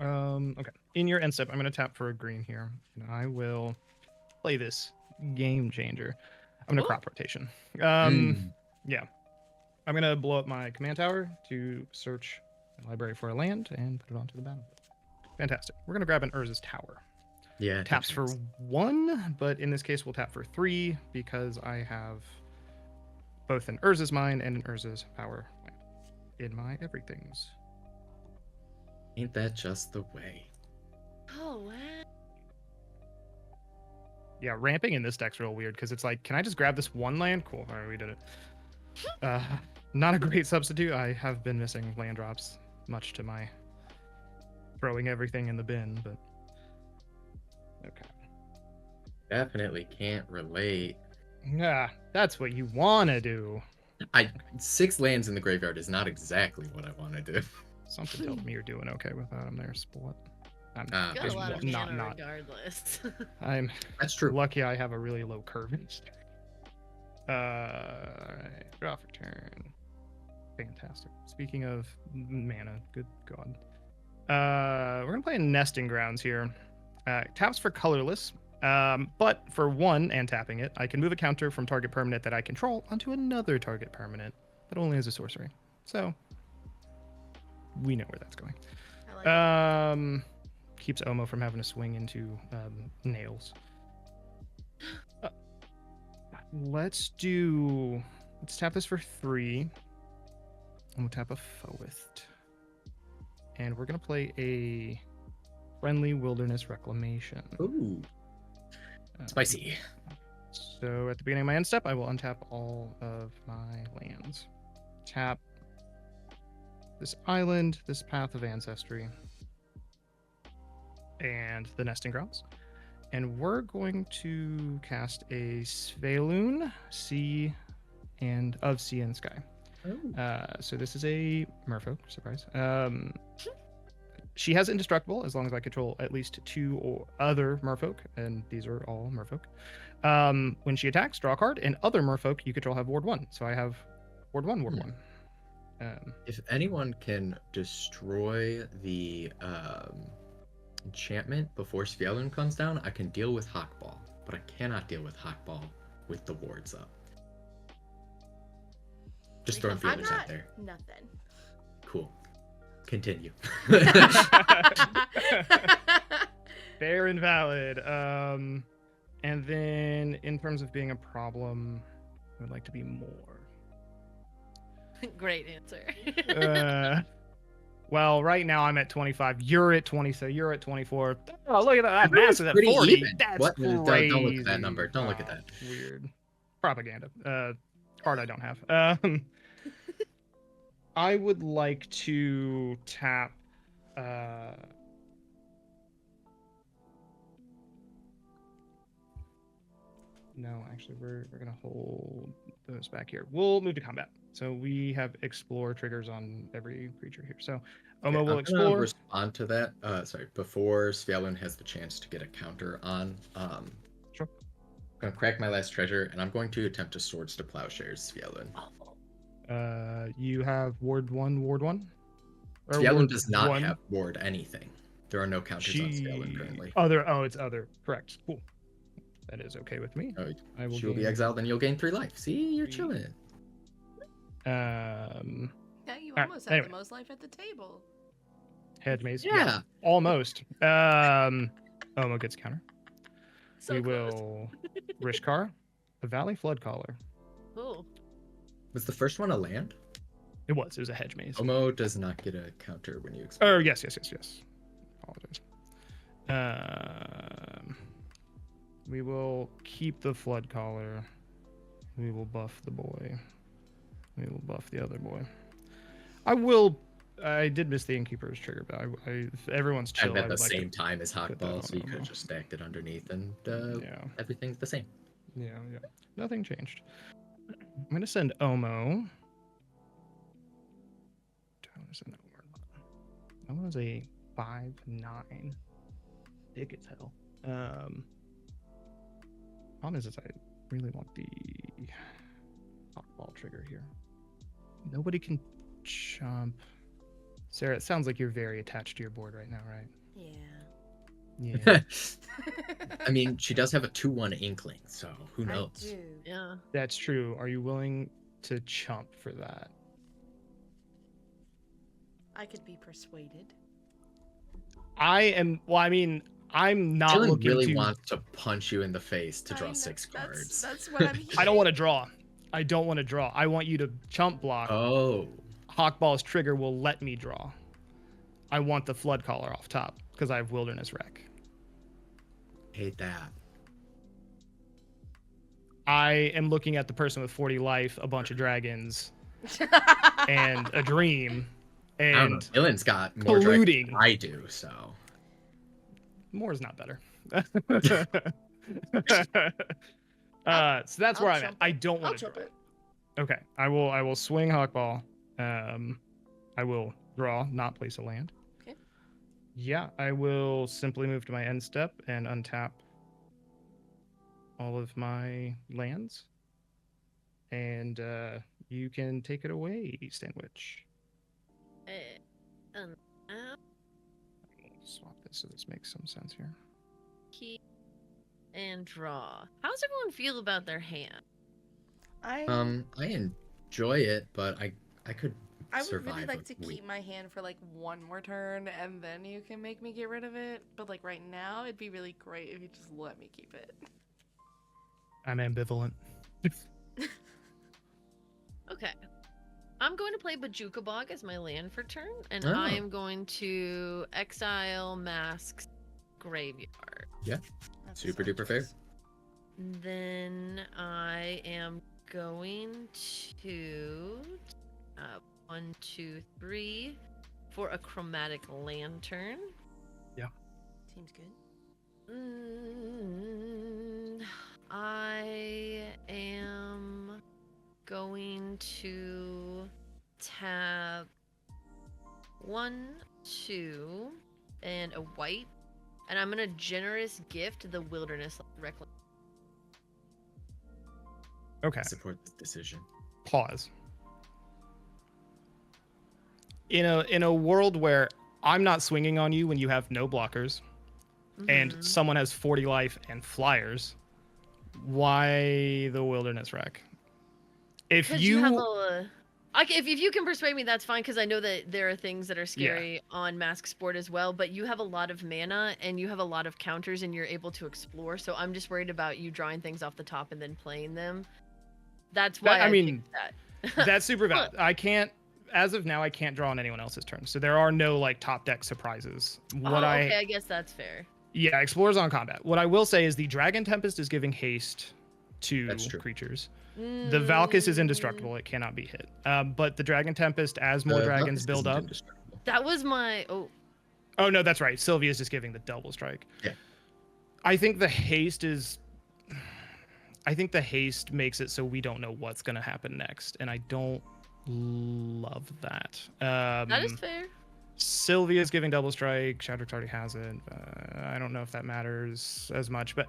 Okay. In your end step, I'm going to tap for a green here, and I will play this game changer. I'm going to Ooh. crop rotation. Mm. Yeah. I'm going to blow up my command tower to search the library for a land and put it onto the battlefield. Fantastic. We're going to grab an Urza's Tower. Yeah. it Taps for depends. 1, but in this case, we'll tap for 3 because I have both an Urza's Mine and an Urza's Power land in my everythings. Ain't that just the way? Oh wow. Yeah, ramping in this deck's real weird because it's like, can I just grab this one land? Cool. All right, we did it. Not a great substitute. I have been missing land drops, much to my throwing everything in the bin, but okay. Definitely can't relate. Yeah, that's what you want to do. 6 lands in the graveyard is not exactly what I want to do. Something tells me you're doing okay without him there, Split. I'm Ah, Got a there's lot of one. mana regardless. I'm That's true. lucky I have a really low curve in this deck. Alright, draw for turn. Fantastic. Speaking of mana, good god. We're gonna play in Nesting Grounds here. Taps for colorless, but for 1 and tapping it, I can move a counter from target permanent that I control onto another target permanent, but only as a sorcery. So we know where that's going. I like it. Keeps Omo from having to swing into nails. Let's tap this for 3. And we'll tap a Foeth. And we're gonna play a Friendly Wilderness Reclamation. Ooh, spicy. So at the beginning of my end step, I will untap all of my lands. Tap this island, this Path of Ancestry, and the Nesting Grounds. And we're going to cast a Svelun, Sea and Sky. Oh. So this is a Merfolk, surprise. She has Indestructible as long as I control at least 2 or other Merfolk, and these are all Merfolk. When she attacks, draw a card, and other Merfolk you control have Ward 1. So I have Ward 1, Ward 1. If anyone can destroy the enchantment before Svelun comes down, I can deal with Hawkball, but I cannot deal with Hawkball with the wards up. Just throwing I'm feelers out not there. nothing. Cool. Continue. Fair and valid. And then in terms of being a problem, I would like to be more. Great answer. Well, right now I'm at 25. You're at 20, so you're at 24. Oh, look at that. Really, Mass is at pretty 40. even. That's What? crazy. Don't look at that number. Don't look at that. Weird. Propaganda. Card I don't have. I would like to tap. No, actually, we're gonna hold those back here. We'll move to combat. So we have explore triggers on every creature here. So Omo will I'm gonna explore. respond to that. Sorry, before Svelun has the chance to get a counter on. Sure. I'm gonna crack my last treasure, and I'm going to attempt to Swords to Plowshares Svelun. You have Ward 1, Ward 1? Or Svelun Ward does not 1? have ward anything. There are no counters on Svelun currently. It's other. Correct. Cool. That is okay with me. Oh, I will she will be gain- exiled, and you'll gain 3 life. See, you're 3. chilling. Yeah, you Alright, almost have anyway. the most life at the table. Hedge maze. Yeah. Almost. Omo gets counter. So we close. will Rishkar, the Valley Flood Caller. Cool. Was the first one a land? It was a hedge maze. Omo does not get a counter when you Oh, explore. yes. Apologize. We will keep the Flood Caller. We will buff the boy. We will buff the other boy. I will I did miss the Innkeeper's trigger, but if everyone's chill, I'm I at the would like same to time as put that Hawkball, on so you could have Omo. just stacked it underneath, and Yeah, everything's the same. yeah. Nothing changed. I'm gonna send Omo. Do I want to send Omo or not? Omo's a 5/9. Big as hell. Problem is I really want the Hawkball trigger here. Nobody can jump. Sarah, it sounds like you're very attached to your board right now, right? Yeah. Yeah. I mean, she does have a 2/1 Inkling, so who I knows? do. Yeah. That's true. Are you willing to chump for that? I could be persuaded. I am. Well, I mean, I'm not Dylan looking really to. wants to punch you in the face to I draw know, 6 cards. That's what I'm I don't want to draw. I don't want to draw. I want you to chump block. Oh, Hawkball's trigger will let me draw. I want the Flood Caller off top because I have Wilderness Wreck. hate that. I am looking at the person with 40 life, a bunch of dragons, and a dream, I don't know. and Dylan's got more dragons colluding. than I do, so. More is not better. So that's where I'll I'm at. chump I it. don't I'll want to chump draw. it. Okay, I will swing Hawkball. I will draw, not place a land. Okay. Yeah, I will simply move to my end step and untap all of my lands. And you can take it away, Sandwich. Uh, Swap this so this makes some sense here. key and draw. How's everyone feel about their hand? I enjoy it, but I could I would survive really like a to week. keep my hand for like one more turn, and then you can make me get rid of it. But like right now, it'd be really great if you just let me keep it. I'm ambivalent. Okay. I'm going to play Bajuka Bog as my land for turn, and Oh. I am going to exile Mask's Graveyard. That's Super a solid duper fair. choice. Then I am going to 1, 2, 3 for a Chromatic Lantern. Seems good. I am going to tap 1, 2, and a white, and I'm gonna generous gift the Wilderness Reclamation. Okay. I support this decision. Pause. In a world where I'm not swinging on you when you have no blockers, and someone has 40 life and flyers, why the Wilderness Wreck? If Because you have a, if you can persuade me, that's fine. Because I know that there are things that are scary on Mask Sport as well. But you have a lot of mana and you have a lot of counters, and you're able to explore. So I'm just worried about you drawing things off the top and then playing them. That's why I mean, picked that. that's super valid. I can't, as of now, I can't draw on anyone else's turn, so there are no like top deck surprises. Okay, I guess that's fair. Yeah, Explorers on combat. What I will say is the Dragon Tempest is giving haste to That's true. creatures. The Valkys is indestructible; it cannot be hit. But the Dragon Tempest, as more The dragons Valkys build isn't up. indestructible. That was my Oh no, that's right. Sylvia's just giving the double strike. Yeah. I think the haste is. I think the haste makes it so we don't know what's gonna happen next, and I don't love that. that is fair. Sylvia's giving double strike. Shadow's already has it. I don't know if that matters as much, but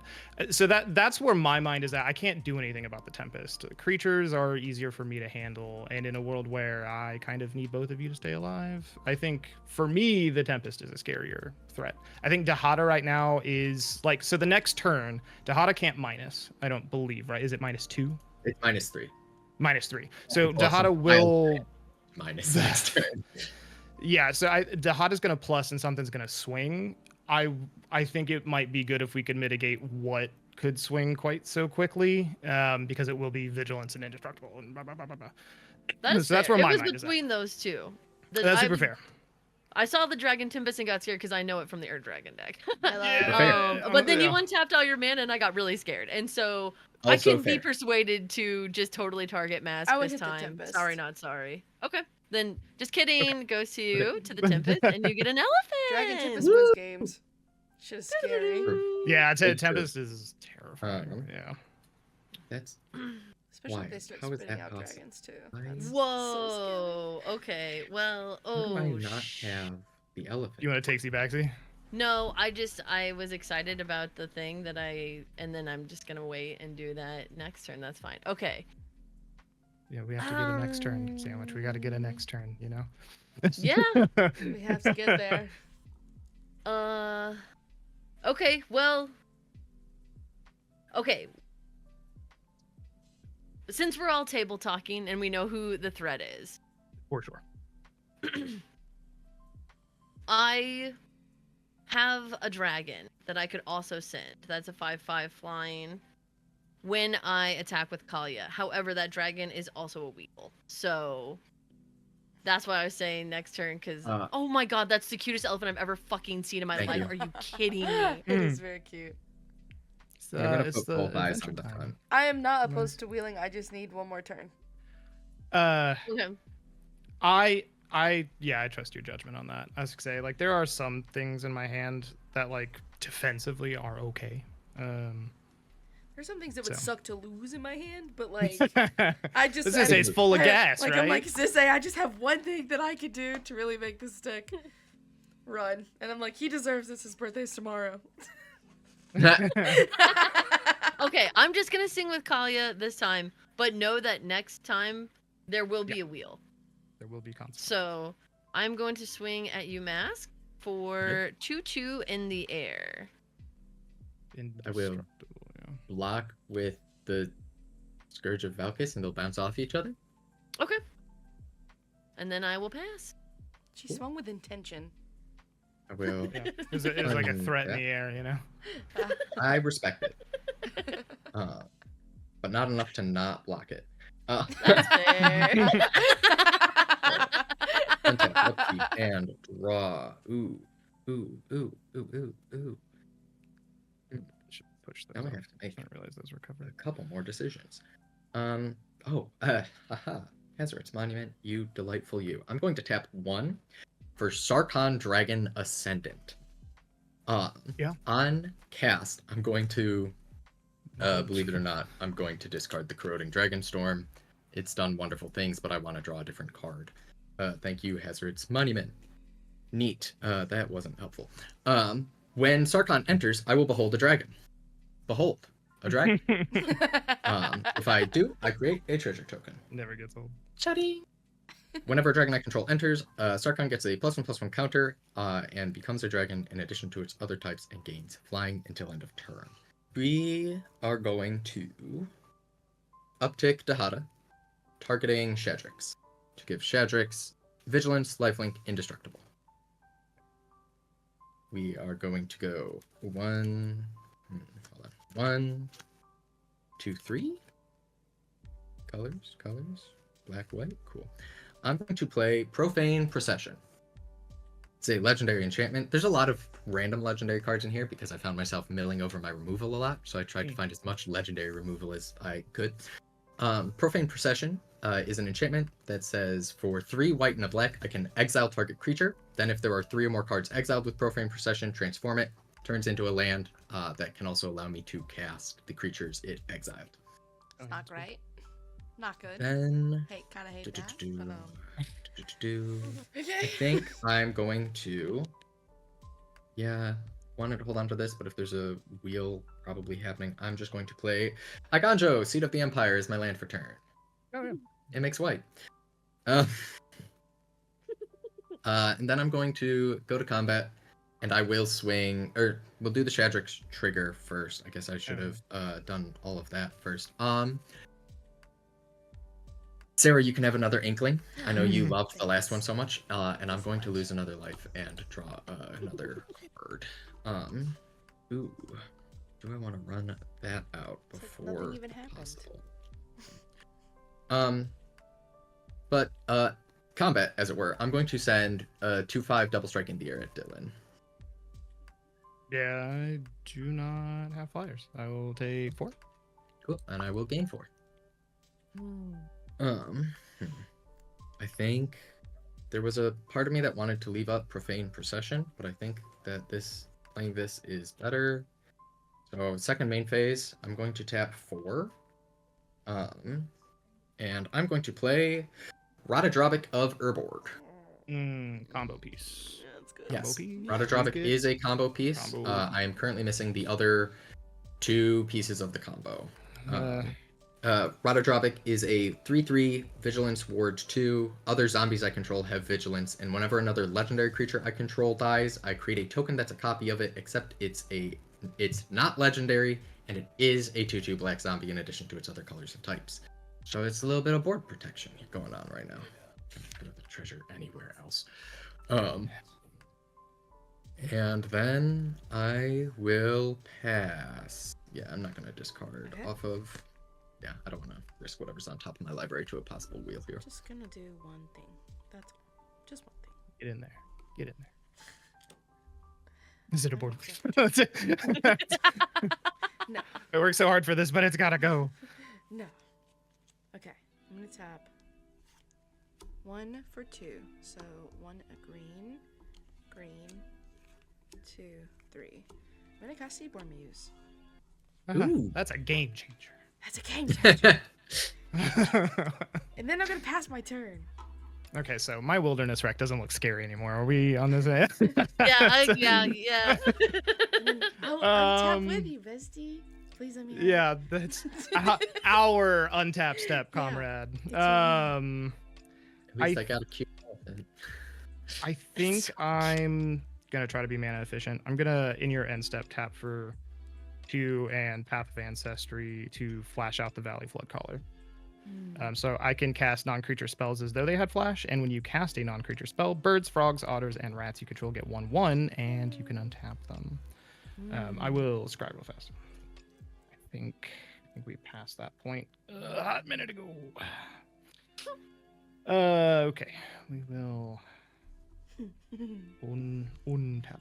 so that's where my mind is at. I can't do anything about the Tempest. Creatures are easier for me to handle, and in a world where I kind of need both of you to stay alive, I think for me the Tempest is a scarier threat. I think Dahada right now is like, so the next turn Dahada can't minus. I don't believe, right? Is it -2? It's -3. -3. So Awesome. Dahada will. Minus next turn. Yeah, so Dahada's gonna plus and something's gonna swing. I think it might be good if we could mitigate what could swing quite so quickly, because it will be vigilance and indestructible and blah blah blah blah blah. That's So that's fair. where my It mind was is at. between those two. That's super fair. I saw the Dragon Tempest and got scared because I know it from the Ur Dragon deck. Yeah. But then you Yeah. untapped all your mana and I got really scared. And so I Also can be fair. persuaded to just totally target Mask I would this hit the time. Tempest. Sorry, not sorry. Okay. Then, just kidding. Goes to you, to the Tempest, and you get an elephant. Dragon Tempest wins games. Shit is scary. Yeah, It's true. Tempest is terrifying. Yeah. That's Especially Why? if they start How is spitting that out possible? dragons too. Why? That's so Whoa. Okay. Well. how do I Oh. not have the elephant? You want to take Bagsy? No, I was excited about the thing that and then I'm just gonna wait and do that next turn. That's fine. Okay. Yeah, we have to get a next turn sandwich. We got to get a next turn, you know? Yeah. We have to get there. Okay. Well. Okay. Since we're all table talking and we know who the threat is, For sure. I have a dragon that I could also send. That's a 5/5 flying when I attack with Kalia. However, that dragon is also a weevil. So that's why I was saying next turn, because oh my god, that's the cutest elephant I've ever fucking seen in my Thank life. you. Are you kidding me? It is very cute. I'm gonna It's put the both eyes adventure on the time. front. I am not opposed to wheeling. I just need one more turn. Okay. I trust your judgment on that. I was gonna say, like, there are some things in my hand that, like, defensively are okay. There's some things that would So. suck to lose in my hand, but like I just say it's full of gas, like, right? I'm like, Sisay, I just have one thing that I could do to really make this stick. Run. And I'm like, he deserves this. His birthday's tomorrow. Okay, I'm just gonna sing with Kalia this time, but know that next time there will be a wheel. There will be consequences. So I'm going to swing at you, Mask, for 2/2 in the air. I will. Indestructible, yeah. Block with the Scourge of Valkis and they'll bounce off each other. Okay. And then I will pass. She swung with intention. I will. Yeah. It was like a threat in the air, you know? I respect it. But not enough to not block it. That's fair. And draw. Ooh. Ooh. Ooh. Ooh. Ooh. Ooh. Should push Now those I up. have to make I didn't realize those were a covered. couple more decisions. Hazard's Monument, you delightful you. I'm going to tap 1 for Sarkhan Dragon Ascendant. Yeah. On cast, I'm going to, believe it or not, I'm going to discard the Corroding Dragon Storm. It's done wonderful things, but I want to draw a different card. Thank you, Hazard's Monument. Neat. That wasn't helpful. When Sarkhan enters, I will behold a dragon. Behold, a dragon. If I do, I create a treasure token. Never gets old. Chatty. Whenever a dragon I control enters, Sarkhan gets a +1/+1 counter and becomes a dragon in addition to its other types and gains flying until end of turn. We are going to uptick Dahada, targeting Shadrix, to give Shadrix Vigilance, Lifelink, Indestructible. We are going to go 1, 2, 3. Colors, black, white, cool. I'm going to play Profane Procession. It's a legendary enchantment. There's a lot of random legendary cards in here because I found myself milling over my removal a lot, so I tried to find as much legendary removal as I could. Profane Procession is an enchantment that says for 3 white and a black, I can exile target creature. Then if there are 3 or more cards exiled with Profane Procession, transform it. Turns into a land that can also allow me to cast the creatures it exiled. It's not great. Not good. Then Kind of hate that. I Okay. think I'm going to, wanted to hold on to this, but if there's a wheel probably happening, I'm just going to play Iganjo, Seat of the Empire, as my land for turn. Oh, yeah. It makes white. And then I'm going to go to combat, and I will swing, or we'll do the Shadrix trigger first. I guess I should have done all of that first. Sarah, you can have another inkling. I know you loved the last one so much, and I'm going to lose another life and draw another card. Ooh, do I want to run that out before nothing even happened. possible? But combat, as it were. I'm going to send 2/5 double strike in the air at Dylan. Yeah, I do not have flyers. I will take 4. Cool, and I will gain 4. I think there was a part of me that wanted to leave up Profane Procession, but I think that playing this is better. So second main phase, I'm going to tap 4. And I'm going to play Rotodrobic of Urborg. Combo piece. Yeah, that's good. Yes, piece. Rotodrobic is a combo piece. Combo. I am currently missing the other 2 pieces of the combo. Rotodrobic is a 3/3 Vigilance Ward 2. Other zombies I control have Vigilance, and whenever another legendary creature I control dies, I create a token that's a copy of it, except it's not legendary, and it is a 2/2 black zombie in addition to its other colors and types. So it's a little bit of board protection going on right now. Can't put the treasure anywhere else. And then I will pass. Yeah, I'm not gonna discard off of. Yeah, I don't want to risk whatever's on top of my library to a possible wheel here. Just gonna do one thing. That's all. Just one thing. Get in there. Get in there. Is it a board? No. I worked so hard for this, but it's gotta go. No. Okay. I'm gonna tap 1 for 2. So 1 a green, 2, 3. I'm gonna cast Seaborn Muse. Ooh. That's a game changer. That's a game changer. And then I'm gonna pass my turn. Okay, so my wilderness wreck doesn't look scary anymore. Are we on this end? Yeah. I'll untap with you, bestie. Please let me know. Yeah, that's our untapped step, Yeah, comrade. it's At least I got a cute elephant. I think I'm gonna try to be mana efficient. I'm gonna in your end step tap for 2 and Path of Ancestry to flash out the Valley Flood Caller. So I can cast non-creature spells as though they had flash, and when you cast a non-creature spell, birds, frogs, otters, and rats you control get 1/1, and you can untap them. I will scry real fast. I think we passed that point a hot minute ago. Okay, we will untap.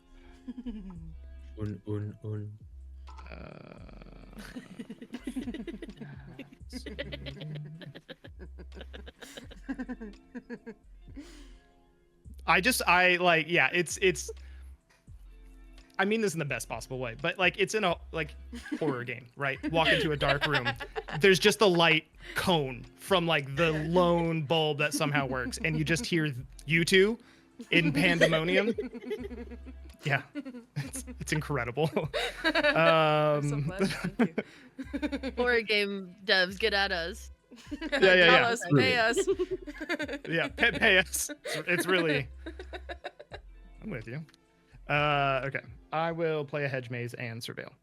It's I mean this in the best possible way, but like it's in a horror game, right? Walk into a dark room. There's just a light cone from like the lone bulb that somehow works, and you just hear you two in pandemonium. Yeah, it's incredible. I'm so glad. Thank you. Horror game devs, get at us. Tell us, pay us. Yeah, pay us. It's really. I'm with you. Okay, I will play a hedge maze and surveil.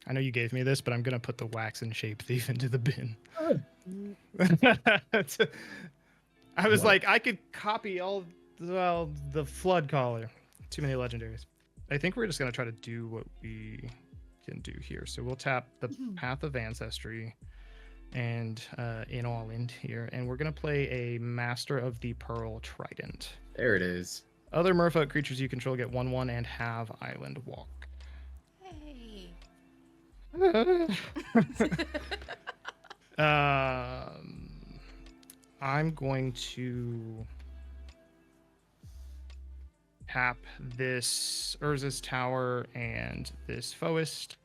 I know you gave me this, but I'm gonna put the wax and shape thief into the bin. I was like, I could copy the flood caller. Too many legendaries. I think we're just gonna try to do what we can do here. So we'll tap the Path of Ancestry and in all in here, and we're gonna play a Master of the Pearl Trident. There it is. Other merfolk creatures you control get 1/1 and have Island Walk. Hey. I'm going to tap this Urza's Tower and this Foist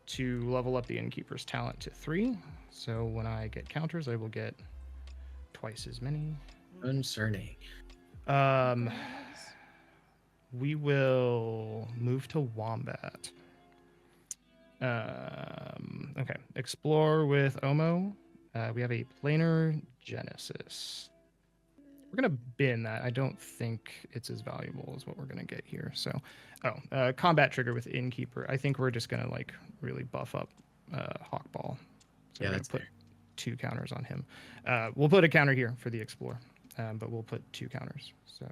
to level up the Innkeeper's talent to 3. So when I get counters, I will get twice as many. Concerning. We will move to Wombat. Okay, explore with Omo. We have a planar Genesis. We're gonna bin that. I don't think it's as valuable as what we're gonna get here. So, combat trigger with Innkeeper. I think we're just gonna like really buff up Hawkball. So Yeah, we're that's gonna put fair. 2 counters on him. We'll put a counter here for the Explore, but we'll put 2 counters. So,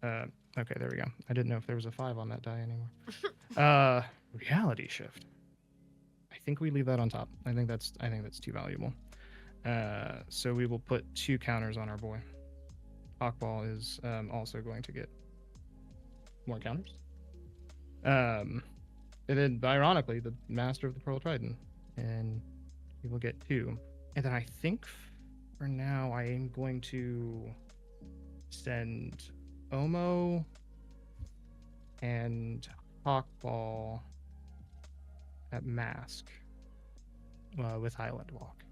okay, there we go. I didn't know if there was a 5 on that die anymore. Reality Shift. I think we leave that on top. I think that's too valuable. So we will put 2 counters on our boy. Hawkball is also going to get more counters. And then, ironically, the Master of the Pearl Trident, and he will get 2. And then I think for now, I am going to send Omo and Hawkball at Mask with Highland Walk.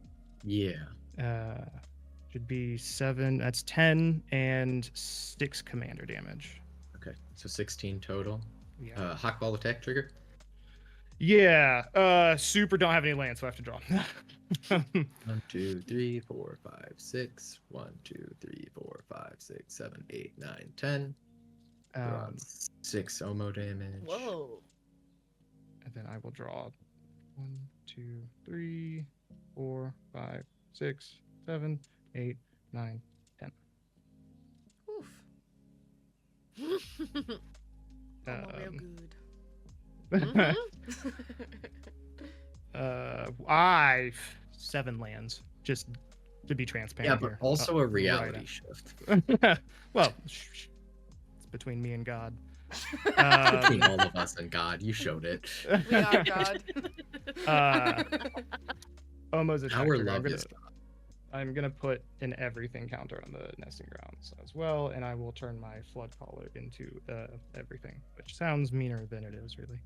Yeah. Should be 7. That's 10 and 6 commander damage. Okay. So 16 total. Yeah. Hawkball attack trigger. Yeah. Super don't have any land, so I have to draw. 1, 2, 3, 4, 5, 6. 1, 2, 3, 4, 5, 6, 7, 8, 9, 10. 6 Omo damage. Whoa. And then I will draw 1, 2, 3, 4, 5, 6, 7, 8, 9, 10. Oof. Real Um, good. I 7 lands, just to be Yeah, transparent but here. also a Right reality up. shift. Well, it's between me and God. Between all of us and God, you showed it. We are God. Almost a Our love is I'm gonna put an everything counter on the nesting grounds as well, and I will turn my flood caller into everything, which sounds meaner than it is really.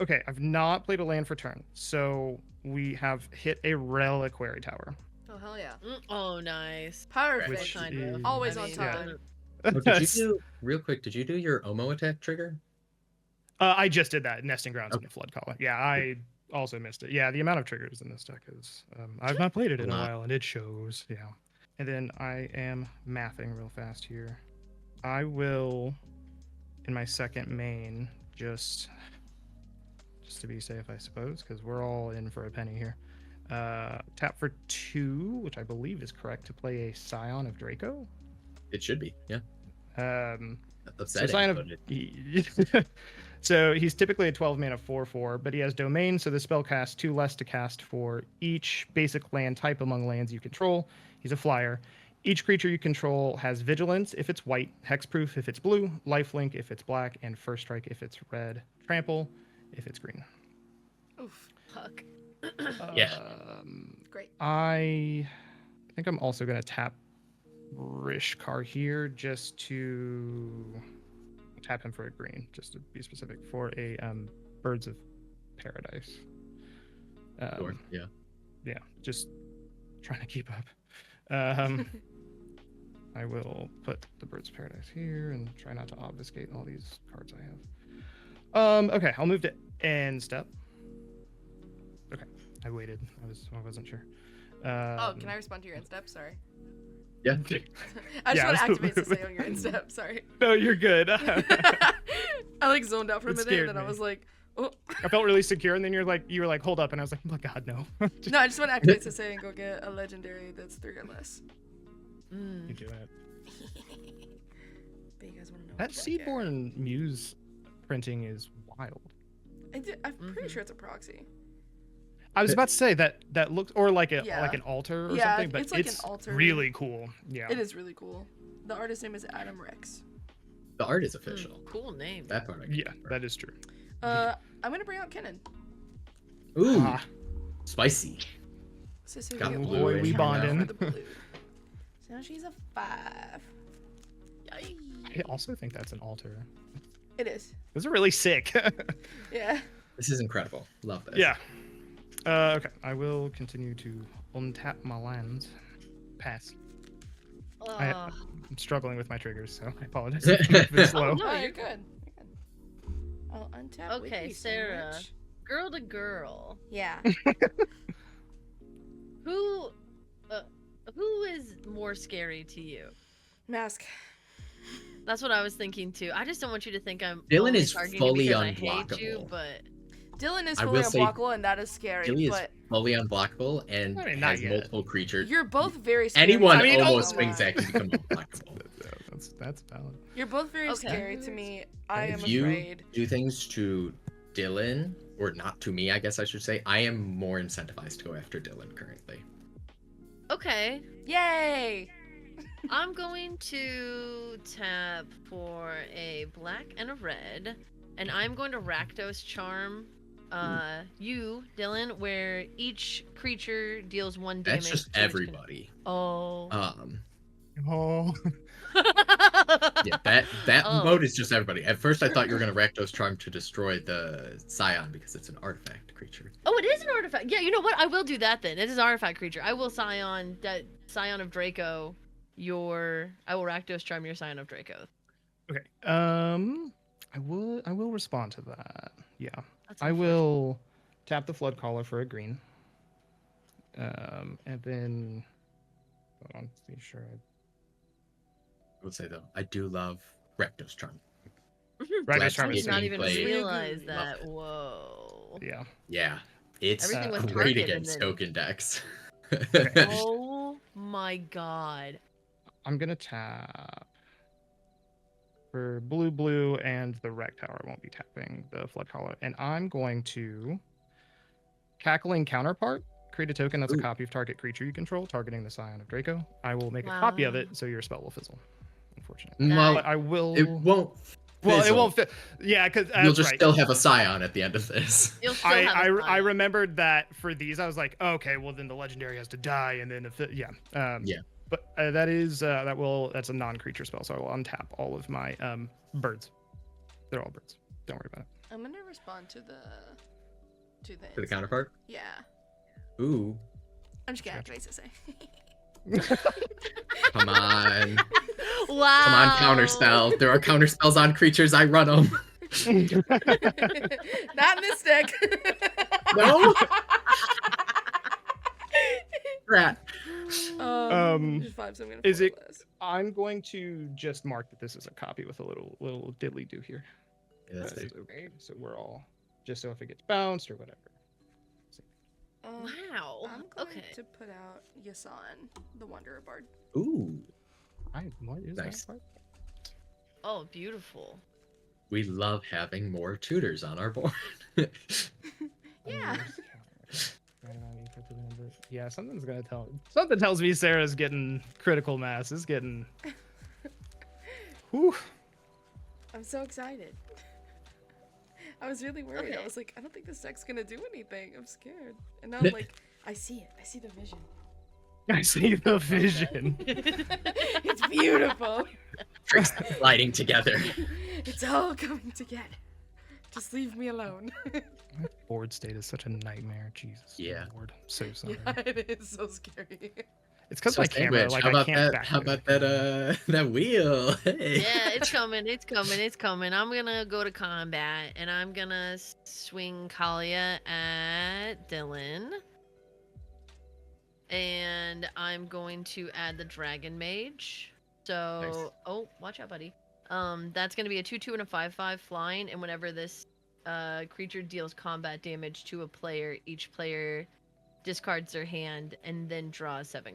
Okay, I've not played a land for turn, so we have hit a reliquary tower. Oh hell yeah. Oh, nice. Perfect. Which Kind of. is- Always I on mean, time. Oh, did you do real quick? Did you do your Omo attack trigger? I just did that nesting grounds Okay. and the flood caller. Yeah, I also missed it. Yeah, the amount of triggers in this deck is I've not played it in a lot. while, and it shows. Yeah, and then I am mathing real fast here. I will, in my second main, just to be safe, I suppose, because we're all in for a penny here. Tap for 2, which I believe is correct, to play a Scion of Draco. It should be. Yeah. So Upsetting. Scion but of it- So he's typically a 12 mana 4/4, but he has domain, so the spell casts 2 less to cast for each basic land type among lands you control. He's a flyer. Each creature you control has vigilance if it's white, hexproof if it's blue, lifelink if it's black, and first strike if it's red, trample if it's green. Oof. Fuck. Yeah. Great. I think I'm also going to tap Rishkar here just to tap him for a green, just to be specific, for a Birds of Paradise. Sure, yeah. Yeah, just trying to keep up. I will put the Birds of Paradise here and try not to obfuscate all these cards I have. Okay, I'll move to end step. Okay, I waited. I wasn't sure. Oh, can I respond to your instep? Sorry. Yeah. I just Yeah, want to I was- activate to say on your instep. Sorry. No, you're good. I like zoned out for a It minute, scared and then I me. was like, oh. I felt really secure, and then you were like, hold up, and I was like, oh my god, no. No, I just want to activate to say and go get a legendary that's 3 or less. Mm. You do it. But you guys want to know That what you get. Seaborn Muse printing is wild. I'm pretty sure it's a proxy. I was about to say that looks, or like a Yeah. like an altar or Yeah, something, but it's like an altar. really cool. Yeah. It is really cool. The artist name is Adam Rex. The art is official. Cool name. That part I can Yeah, remember. that is true. I'm gonna bring out Kennen. Ooh, Ah, spicy. So Got we blue boy, in we here bonding. now. for the blue. So she's a 5. Yay. I also think that's an altar. It is. Those are really sick. Yeah. This is incredible. Love this. Yeah. Okay, I will continue to untap my lands. Pass. Ugh. I'm struggling with my triggers, so I apologize if it's a bit slow. No, Oh, you're you're good. You're good. I'll untap. with Okay, you, Sarah. Sandwich. Girl to girl. Yeah. Who is more scary to you? Mask. That's what I was thinking too. I just don't want you to think I'm Dylan only is targeting fully because I hate you, unblockable. but Dylan is I fully will say unblockable, and that is scary. Dilly is but fully unblockable and I mean, not has yet. multiple creatures. you're both very scary. Anyone I mean, almost oh, swings that can become unblockable. That's valid. You're both very Okay. scary to me. I am If you afraid. do things to Dylan, or not to me, I guess I should say, I am more incentivized to go after Dylan currently. okay. Yay! I'm going to tap for a black and a red, and I'm going to Rakdos Charm you, Dylan, where each creature deals 1 damage. That's just to which everybody. Oh. Oh. Yeah, that Oh. mode is just everybody. At first, I thought you were gonna Rakdos Charm to destroy the Scion because it's an artifact creature. Oh, it is an artifact. Yeah, you know what? I will do that then. It is an artifact creature. I will Scion of Draco. I will Rakdos Charm your Scion of Draco. Okay. I will respond to that. Yeah. That's I unfortunate. will tap the Flood Caller for a green. And then hold on, be sure. I would say though, I do love Rakdos Charm. Right, Glad Charm to is see Not it even being played. realized Love that. it. Whoa. Yeah. Yeah, it's Everything was great targeted against and token decks. Oh my god. I'm gonna tap for blue, and the Wreck Tower. I won't be tapping the Flood Caller. And I'm going to Cackling Counterpart. Create a token that's a Ooh. copy of target creature you control, targeting the Scion of Draco. I will make a copy of it, Wow. so your spell will fizzle. Unfortunately. Well, But I will. it won't. Well, it fizzle. won't fit. Yeah, because You'll just still have a Scion at the end of this. You'll still have a I Scion. remembered that for these. I was like, okay, well then the legendary has to die, and then yeah. Yeah. But that's a non-creature spell, so I will untap all of my birds. They're all birds. Don't worry about it. I'm gonna respond to the To the counterpart. Yeah. Ooh, I'm just kidding. I have to say. come on, Wow. come on, counterspell. There are counterspells on creatures. I run them. Not in this deck. No. Rat. Just 5, so I'm gonna is fold it- less. I'm going to just mark that this is a copy with a little diddly do here. Yeah, that's That's big. okay. So we're all just so if it gets bounced or whatever. Wow. I'm going Okay. to put out Yasan, the Wanderer Bard. Ooh, What is Nice. that? Oh, beautiful. we love having more tutors on our board. Yeah. Yeah, something tells me Sarah's getting critical mass. Is getting. Whew. I'm so excited. I was really worried. Okay. I was like, I don't think this deck's gonna do anything. I'm scared. And now I'm like, I see it. I see the vision. I see the vision. It's beautiful. Tricks sliding together. It's all coming together. Just leave me alone. My board state is such a nightmare. Jesus. Yeah. Lord. So sorry. Yeah, it is so scary. It's because So my camera, Sandwich, like how I about can't that? back How it. about that? That wheel. Hey. Yeah, it's coming. It's coming. It's coming. I'm gonna go to combat, and I'm gonna swing Kalia at Dylan, and I'm going to add the Dragon Mage. So, Nice. oh, watch out, buddy. That's gonna be a 2/2 and a 5/5 flying, and whenever this creature deals combat damage to a player, each player discards their hand and then draws 7.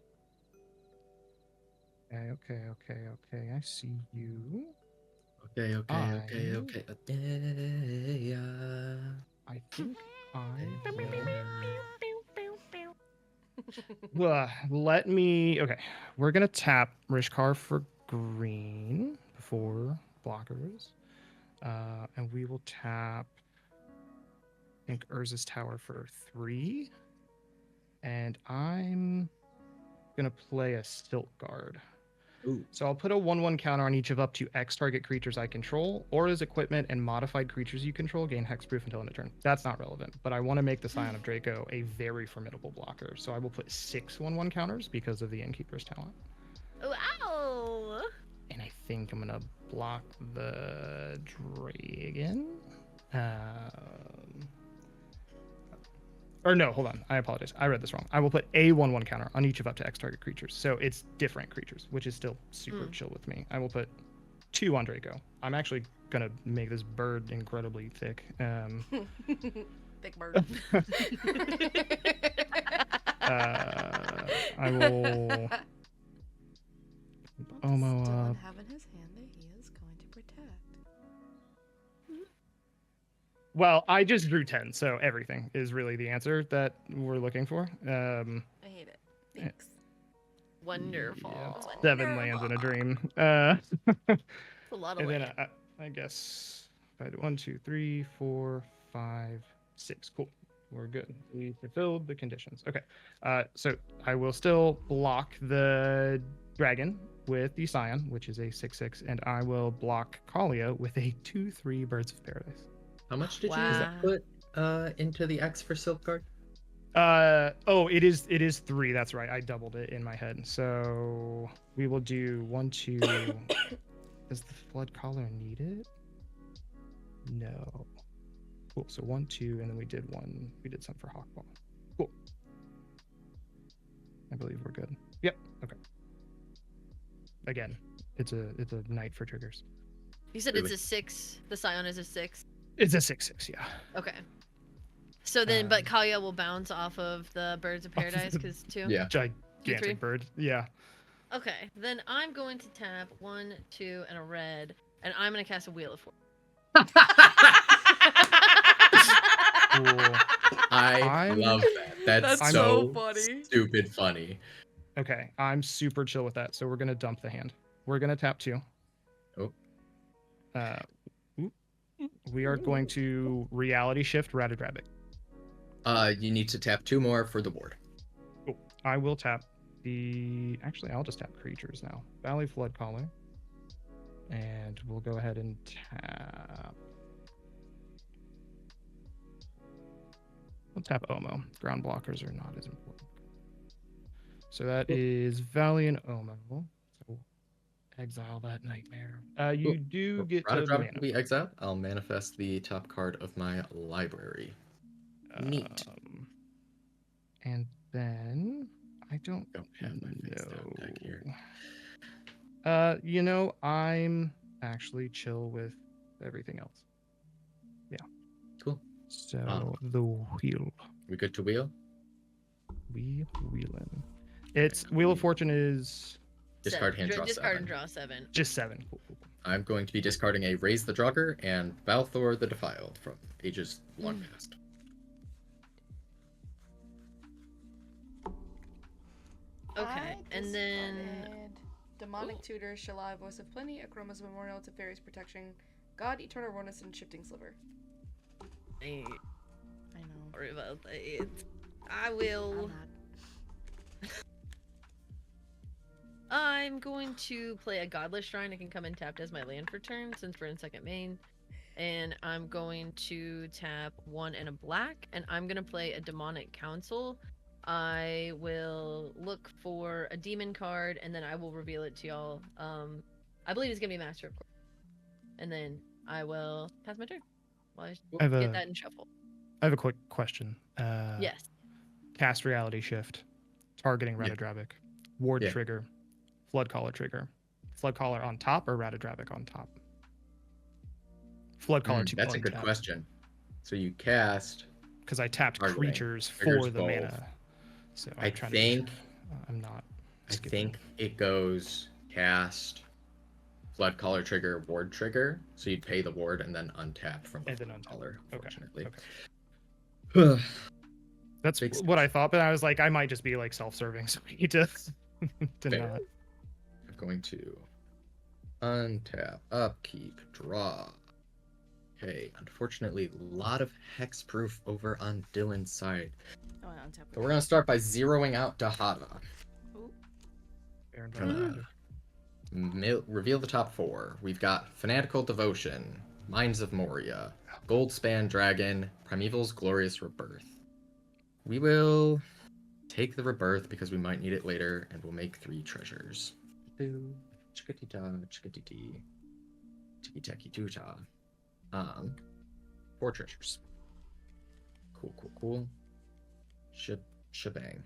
Okay. I see you. Okay. I think I will. Let me. Okay, we're gonna tap Rishkar for green before blockers, and we will tap. I think Urza's Tower for 3, and I'm gonna play a Silt Guard. Ooh. So I'll put a 1/1 counter on each of up to X target creatures I control, or as equipment and modified creatures you control gain hexproof until end of turn. That's not relevant, but I want to make the Scion of Draco a very formidable blocker. So I will put 6 1/1 counters because of the Innkeeper's talent. Wow. And I think I'm gonna block the dragon. Or no, hold on. I apologize. I read this wrong. I will put a 1/1 counter on each of up to X target creatures. So it's different creatures, which is still super chill with me. I will put 2 on Draco. I'm actually gonna make this bird incredibly thick. Big bird. I will Omo Dylan up. have in his hand that he is going to protect. Well, I just drew 10, so everything is really the answer that we're looking for. I hate it. Thanks. Wonderful. Yeah, 7 lands in a dream. That's a lot of And then land. I guess if I do 1, 2, 3, 4, 5, 6. Cool. We're good. We fulfilled the conditions. Okay. So I will still block the dragon with the Scion, which is a 6/6, and I will block Kalia with a 2/3 Birds of Paradise. How much did Wow. you put into the X for Silk Guard? It is 3. That's right. I doubled it in my head. So we will do 1, 2. Does the Flood Collar need it? No. Cool. So 1, 2, and then we did some for Hawkball. Cool. I believe we're good. Yep. Okay. Again, it's a knight for triggers. You said Really? it's a 6. The Scion is a 6. It's a 6/6. Yeah. Okay. So then, but Um, Kalia will bounce off of the Birds of Paradise because 2. Yeah. three? Gigantic bird. Yeah. Okay. Then I'm going to tap 1, 2, and a red, and I'm gonna cast a Wheel of Fortune. Cool. I love that. That's That's so so funny. stupid funny. Okay. I'm super chill with that. So we're gonna dump the hand. We're gonna tap 2. Oh. We are going to reality shift Ratadrabic. You need to tap 2 more for the ward. Cool. I will tap Actually, I'll just tap creatures now. Valley Flood Caller. And we'll go ahead and tap. We'll tap Omo. Ground blockers are not as important. So that is Valiant Omo. So exile that nightmare. You do get to Ratadrabic will be exiled. I'll manifest the top card of my library. Neat. And then I don't have my face down deck here. I'm actually chill with everything else. Yeah. Cool. So the wheel. We good to wheel? We wheelin'. It's Wheel of Fortune is Discard hand, draw Discard 7. and draw 7. just 7. Cool. I'm going to be discarding a Raise the Draugr and Balthor the Defiled from ages long past. Okay, and then discarded Demonic Tutor, Shalai, Voice of Plenty, Akroma's Memorial to Fairy's Protection, God, Eternal Awareness, and Shifting Sliver. I I know. sorry about that. I will. I'm going to play a Godless Shrine. It can come in tapped as my land for turn since we're in second main. And I'm going to tap 1 and a black, and I'm going to play a Demonic Council. I will look for a demon card, and then I will reveal it to y'all. I believe it's going to be Master of Course. And then I will pass my turn while I get that in shuffle. I have a quick question. Yes. Cast Reality Shift, targeting Yeah. Ratadrabic, Ward Yeah. trigger, Flood Caller trigger. Flood Caller on top or Ratadrabic on top? Flood Caller to That's a good untap. question. So you cast. Because I tapped Targeting. creatures Triggers for the both. mana. So I I'm trying think. to. I'm not. I skipping. think it goes cast, Flood Caller trigger, Ward trigger. So you'd pay the ward and then untap from the And then Flood untap. Caller. Okay, Unfortunately. okay. That's Big what I thought, but I was like, I might just be like self-serving, so we need to Fair. not. I'm going to untap, upkeep, draw. Okay, unfortunately, a lot of hexproof over on Dylan's side. Oh, I untap. So we're gonna start by zeroing out Dahada. Fair and Gonna valid. reveal the top 4. We've got Fanatical Devotion, Minds of Moria, Goldspan Dragon, Primeval's Glorious Rebirth. We will take the Rebirth because we might need it later, and we'll make 3 treasures. Chickadee-da, chickadee-dee, tiki-taki-doo-ta. 4 treasures. Cool. Shebang.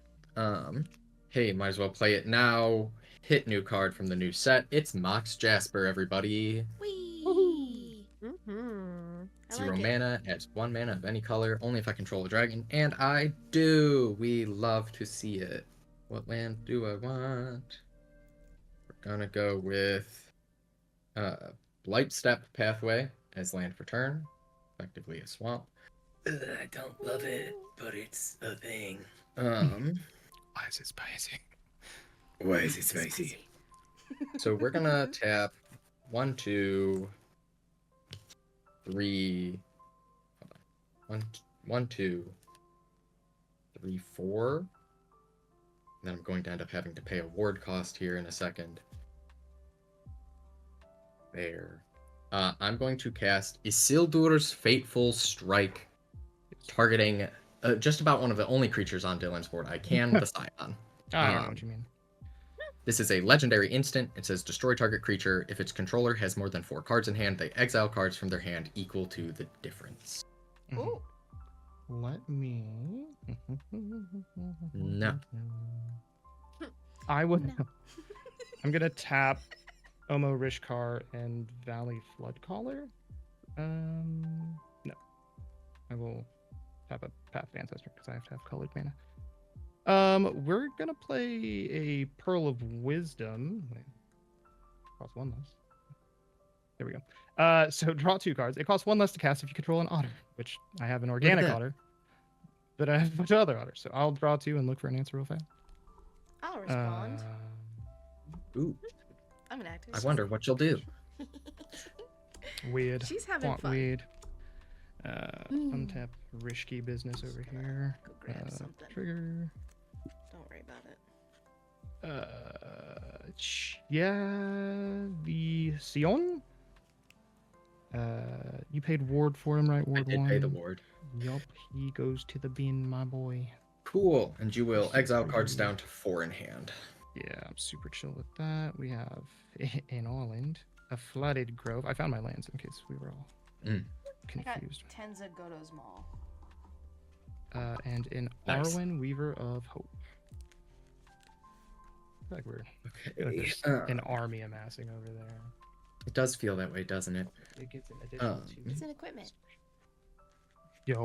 Hey, might as well play it now. Hit new card from the new set. It's Mox Jasper, everybody. Whee! Mm-hmm. I 0 like it. mana, adds 1 mana of any color, only if I control a dragon, and I do. We love to see it. What land do I want? We're gonna go with Blightstep Pathway as land for turn, effectively a swamp. I don't love it, but it's a thing. Why is it spicy? Why is it spicy? So we're gonna tap 1, 2, 3. Hold on. 1, 2, 3, 4. And then I'm going to end up having to pay a ward cost here in a second. There. I'm going to cast Isildur's Fateful Strike, targeting just about one of the only creatures on Dylan's board I can decide on. I don't know what you mean. This is a legendary instant. It says destroy target creature. If its controller has more than 4 cards in hand, they exile cards from their hand equal to the difference. Ooh. Let me. No. I would. No. I'm gonna tap Omo Rishkar and Valley Floodcaller. No. I will tap a Path of Ancestor because I have to have colored mana. We're gonna play a Pearl of Wisdom. Wait. Costs 1 less. There we go. So draw 2 cards. It costs 1 less to cast if you control an otter, which I have an organic that. otter, but I have a bunch of other otters. So I'll draw 2 and look for an answer real fast. I'll respond. Ooh, I'm an actor. I wonder what you'll do. Weird. She's having Want fun. weird. Untap risky business over here. Go grab something. Trigger. Don't worry about it. Yeah, the Sion. You paid ward for him, right? I Ward did 1. pay the ward. Yup, he goes to the bin, my boy. Cool. And you will exile cards down to 4 in hand. Yeah, I'm super chill with that. We have an island, a flooded grove. I found my lands in case we were all I got confused. Tenza Goto's Mall. And an Nice. Arwen Weaver of Hope. I feel like Okay. there's an army amassing over there. It does feel that way, doesn't it? It gets an additional It's to. an equipment. Yeah,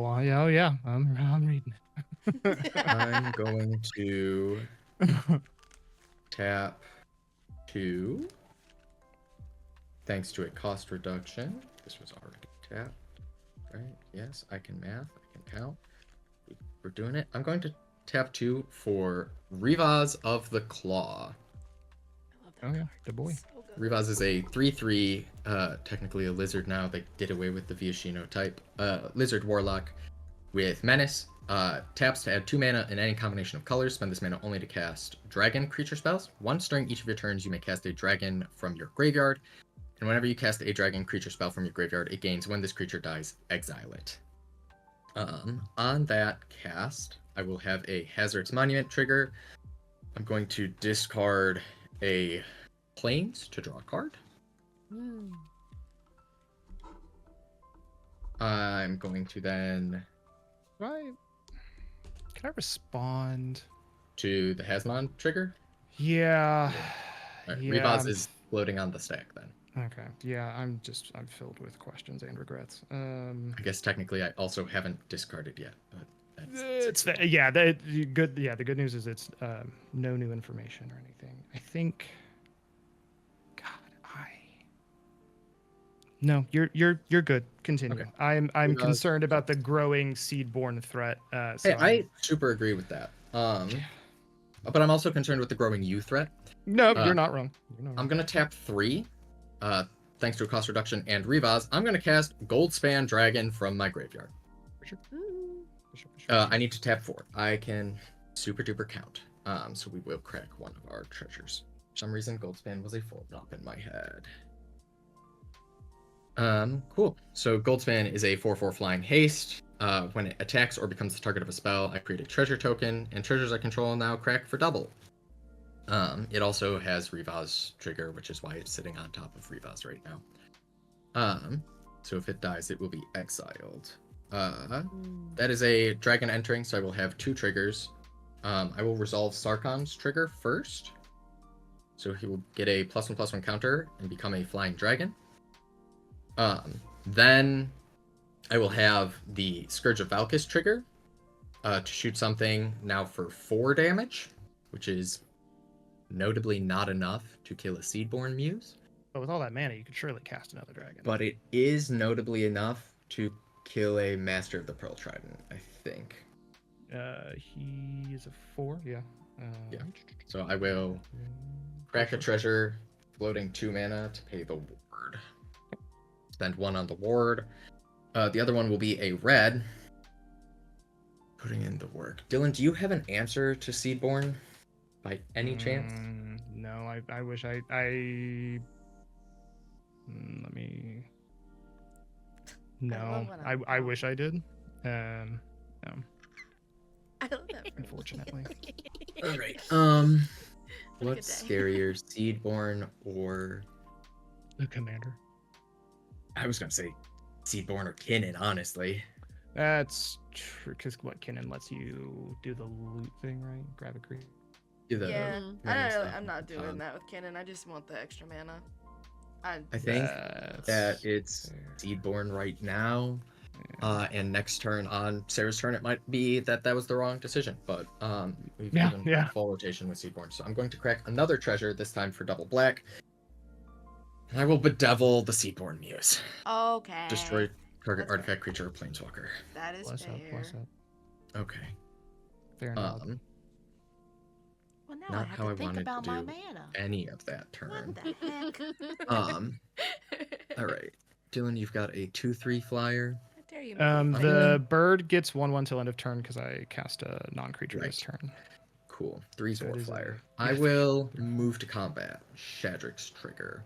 I'm reading I'm going to it. tap 2. Thanks to a cost reduction. This was already tapped. Right? Yes, I can math. I can count. We're doing it. I'm going to tap 2 for Rivaz of the Claw. I love that. Oh yeah, card. the boy. So good. Rivaz is a 3/3, technically a lizard now. They did away with the Viashino type. Lizard Warlock with Menace. Taps to add 2 mana in any combination of colors. Spend this mana only to cast dragon creature spells. Once during each of your turns, you may cast a dragon from your graveyard. And whenever you cast a dragon creature spell from your graveyard, it gains when this creature dies, exile it. On that cast, I will have a Hazard's Monument trigger. I'm going to discard a Plains to draw a card. I'm going to then Right. Can I respond? to the Hasmon trigger. Yeah. Right, Yeah, Rivaz I'm- is floating on the stack then. Okay. Yeah, I'm filled with questions and regrets. I guess technically I also haven't discarded yet, but that's It's yeah. The good. Yeah, the good news is it's no new information or anything. I think. God, No, you're good. Continue. Okay. I'm Rivaz- concerned about the growing seed-born threat. So Hey, I super agree with that. But I'm also concerned with the growing U threat. no, you're not wrong. You're not wrong. I'm gonna tap 3, thanks to a cost reduction and Rivaz. I'm gonna cast Goldspan Dragon from my graveyard. For sure. I need to tap 4. I can super duper count. So we will crack one of our treasures. For some reason, Goldspan was a 4 up in my head. Cool. So Goldspan is a 4/4 flying haste. When it attacks or becomes the target of a spell, I create a treasure token, and treasures I control now crack for double. It also has Rivaz trigger, which is why it's sitting on top of Rivaz right now. So if it dies, it will be exiled. That is a dragon entering, so I will have 2 triggers. I will resolve Sarkon's trigger first. So he will get a +1/+1 counter and become a flying dragon. Then I will have the Scourge of Valkis trigger to shoot something now for 4 damage, which is notably not enough to kill a Seedborn Muse. But with all that mana, you could surely cast another dragon. But it is notably enough to kill a Master of the Pearl Trident, I think. He is a 4. Yeah. Yeah. So I will crack a treasure, floating 2 mana to pay the ward. Spend 1 on the ward. The other one will be a red. Putting in the work. Dylan, do you have an answer to Seedborn by any chance? No, I wish let me. No, love when I'm I wrong. wish I did. No, I love that. For me. unfortunately. All right. Have a What's good day. scarier, Seedborn or The commander. I was gonna say Seedborn or Kinnan, honestly. That's true, because what Kinnan lets you do the loot thing, right? Grab a creep. Do the Yeah, random I stuff I'm not doing on- that with Cannon. I just want the extra mana. I think That's that it's fair. Seedborn right now. Yeah. And next turn on Sarah's turn, it might be that was the wrong decision. But we've Yeah, given yeah. full rotation with Seedborn, so I'm going to crack another treasure this time for double black. And I will bedevil the Seedborn Muse. Okay. Destroy target That's artifact, creature, or planeswalker. That is Bless fair. up, bless up. Okay. Fair enough. Well, now I Not have how to I think wanted to about my do mana. any of that What turn. the heck? All right, Dylan, you've got a 2/3 flyer. How dare you? The bird gets 1/1 till end of turn because I cast a non-creature this turn. Cool. So 3/4 it is flyer. a- I yeah, will 3/4. move to combat. Shadrick's trigger.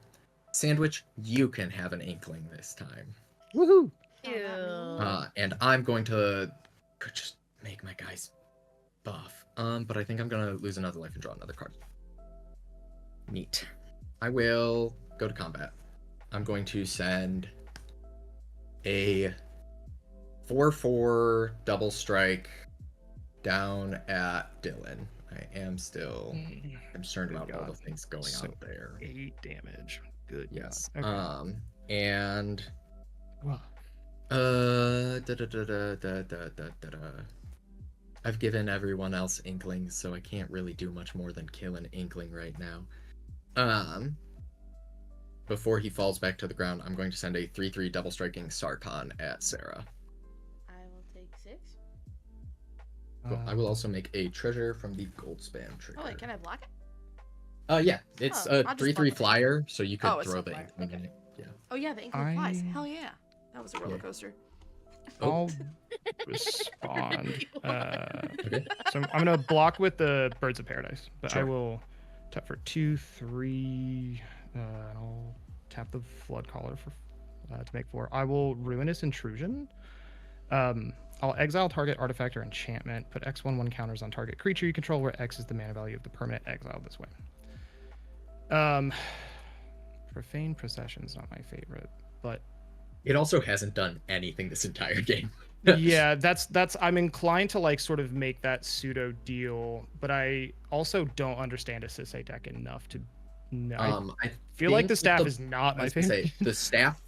Sandwich, you can have an inkling this time. Woohoo! Ew. And I'm going to just make my guys buff. But I think I'm gonna lose another life and draw another card. Neat. I will go to combat. I'm going to send a 4/4 double strike down at Dylan. I am still concerned Good about all the God. things going So on there. 8 damage. Good. Yes. God. Okay. And Wow. I've given everyone else inklings, so I can't really do much more than kill an inkling right now. Before he falls back to the ground, I'm going to send a 3/3 double striking Sarkhan at Sarah. I will take 6. Cool. I will also make a treasure from the gold spam trigger. Oh wait, can I block it? Yeah, it's Oh, a I'll just 3/3 block it. flyer, so you could Oh, it's throw a the flyer. inkling Okay. in it. Yeah. Oh yeah, the inkling flies. I- Hell yeah. That was a roller coaster. Oh. I'll respond. Okay. So I'm gonna block with the Birds of Paradise, but I Sure. will tap for 2, 3. And I'll tap the Flood Caller for to make 4. I will Ruinous Intrusion. I'll exile target artifact or enchantment. Put X/1/1 counters on target creature you control, where X is the mana value of the permanent exiled this way. Profane Procession's not my favorite, but It also hasn't done anything this entire game. yeah, that's I'm inclined to like sort of make that pseudo deal, but I also don't understand a Sisei deck enough to know. I feel like think the staff the- is not I my was gonna favorite. say the staff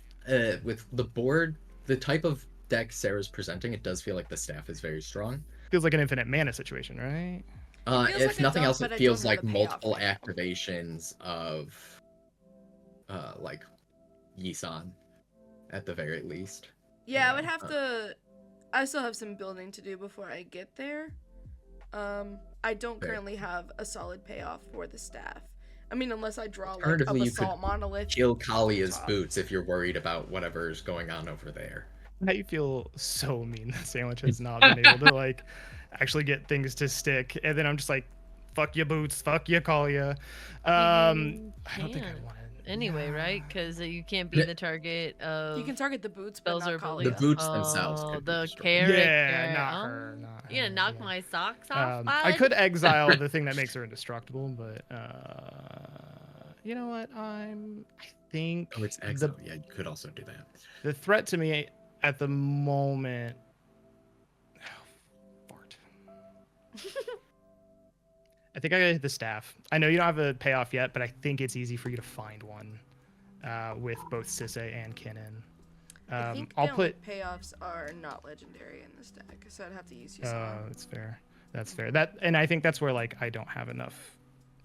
with the board, the type of deck Sarah's presenting, it does feel like the staff is very strong. Feels like an infinite mana situation, right? feels If like a nothing dump, else, but it I feels don't have like the payoff multiple thing. activations of like Yisan at the very least. Yeah, I would have to. I still have some building to do before I get there. I don't Fair. currently have a solid payoff for the staff. I mean, unless I draw like a Alternatively, you could basalt monolith. Kill Kalia's top. boots if you're worried about whatever's going on over there. I feel so mean that Sandwich has not been able to like actually get things to stick, and then I'm just like, fuck your boots, fuck you, Kalia. I don't think I can. want to. Anyway, right? Because you can't be the target of You can target the boots, but spells not or Kalia. The abilities. boots themselves Oh, could be the destroyed. character. Yeah, not her, not You gonna her, knock yeah. my socks off? I bud? could exile the thing that makes her indestructible, but you know what? I think Oh, it's exile. Yeah, you could also do that. the threat to me at the moment. Fart. I think I gotta hit the staff. I know you don't have a payoff yet, but I think it's easy for you to find one with both Sisei and Kinnan. I think I'll the only put. payoffs are not legendary in this deck, so I'd have to use Yisan. That's fair. That's fair. That, and I think that's where like I don't have enough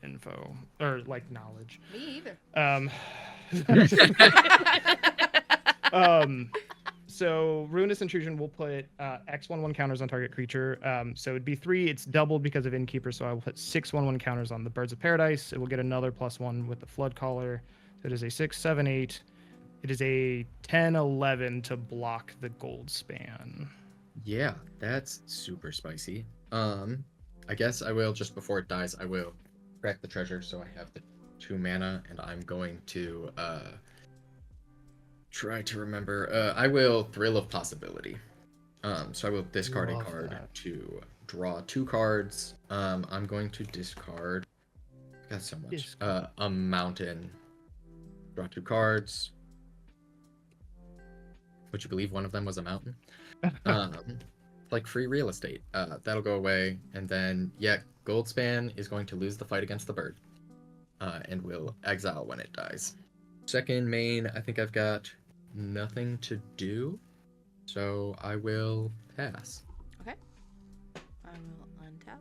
info or like knowledge. Me either. So Ruinous Intrusion will put X/1/1 counters on target creature. So it'd be 3. It's doubled because of Innkeeper, so I will put 6/1/1 counters on the Birds of Paradise. It will get another +1 with the Flood Caller. So it is a 6, 7, 8. It is a 10, 11 to block the gold span. Yeah, that's super spicy. I guess I will, just before it dies, I will crack the treasure so I have the 2 mana, and I'm going to try to remember. I will Thrill of Possibility. So I will discard a Love card that. to draw 2 cards. I'm going to discard. Got so much. Discard. A mountain. Draw 2 cards. Would you believe one of them was a mountain? Like free real estate. That'll go away, and then yeah, Goldspan is going to lose the fight against the bird, and will exile when it dies. Second main, I think I've got nothing to do, so I will pass. Okay. I will untap.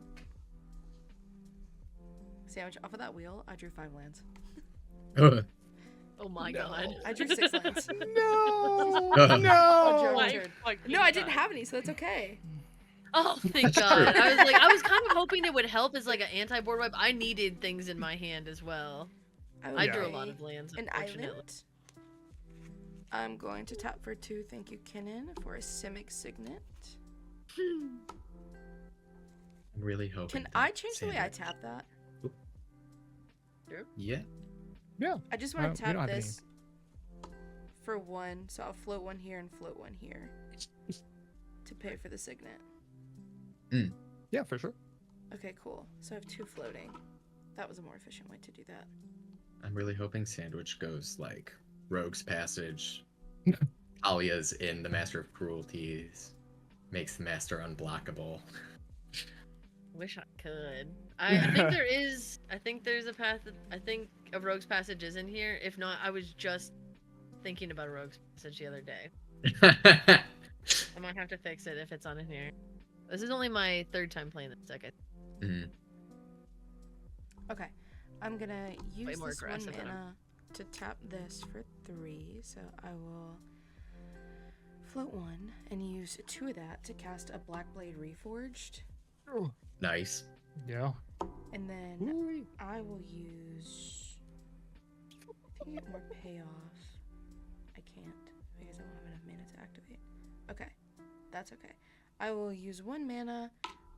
Sandwich off of that wheel. I drew 5 lands. Oh my No. god. I drew 6 lands. No, Oh, no. my turn. No, I didn't have any, so that's okay. Oh, thank That's God. true. I was kind of hoping it would help as like an anti-board wipe. I needed things in my hand as well. I drew a Okay. lot of lands, An unfortunately. island. I'm going to tap for 2. Thank you, Kinnan, for a Simic Signet. I'm really hoping. Can that I change the way I Sandwich- tap that? Yeah. Yeah. I just want we to don't tap have any. this for 1, so I'll float 1 here and float 1 here to pay for the Signet. Yeah, for sure. Okay, cool. So I have 2 floating. That was a more efficient way to do that. I'm really hoping Sandwich goes like Rogue's Passage. Alia's in the Master of Cruelties. Makes the Master unblockable. Wish I could. I think there is. I think there's a path. I think a Rogue's Passage is in here. If not, I was just thinking about a Rogue's Passage the other day. I might have to fix it if it's on in here. This is only my 3rd time playing this deck. Mhm. Okay, I'm gonna use more this 1 aggressive than mana to tap this for 3, so I will float 1 and use 2 of that to cast a Blackblade Reforged, Nice. Yeah. and then Ooh. I will use. If you get more payoff, I can't because I don't have enough mana to activate. Okay, that's okay. I will use 1 mana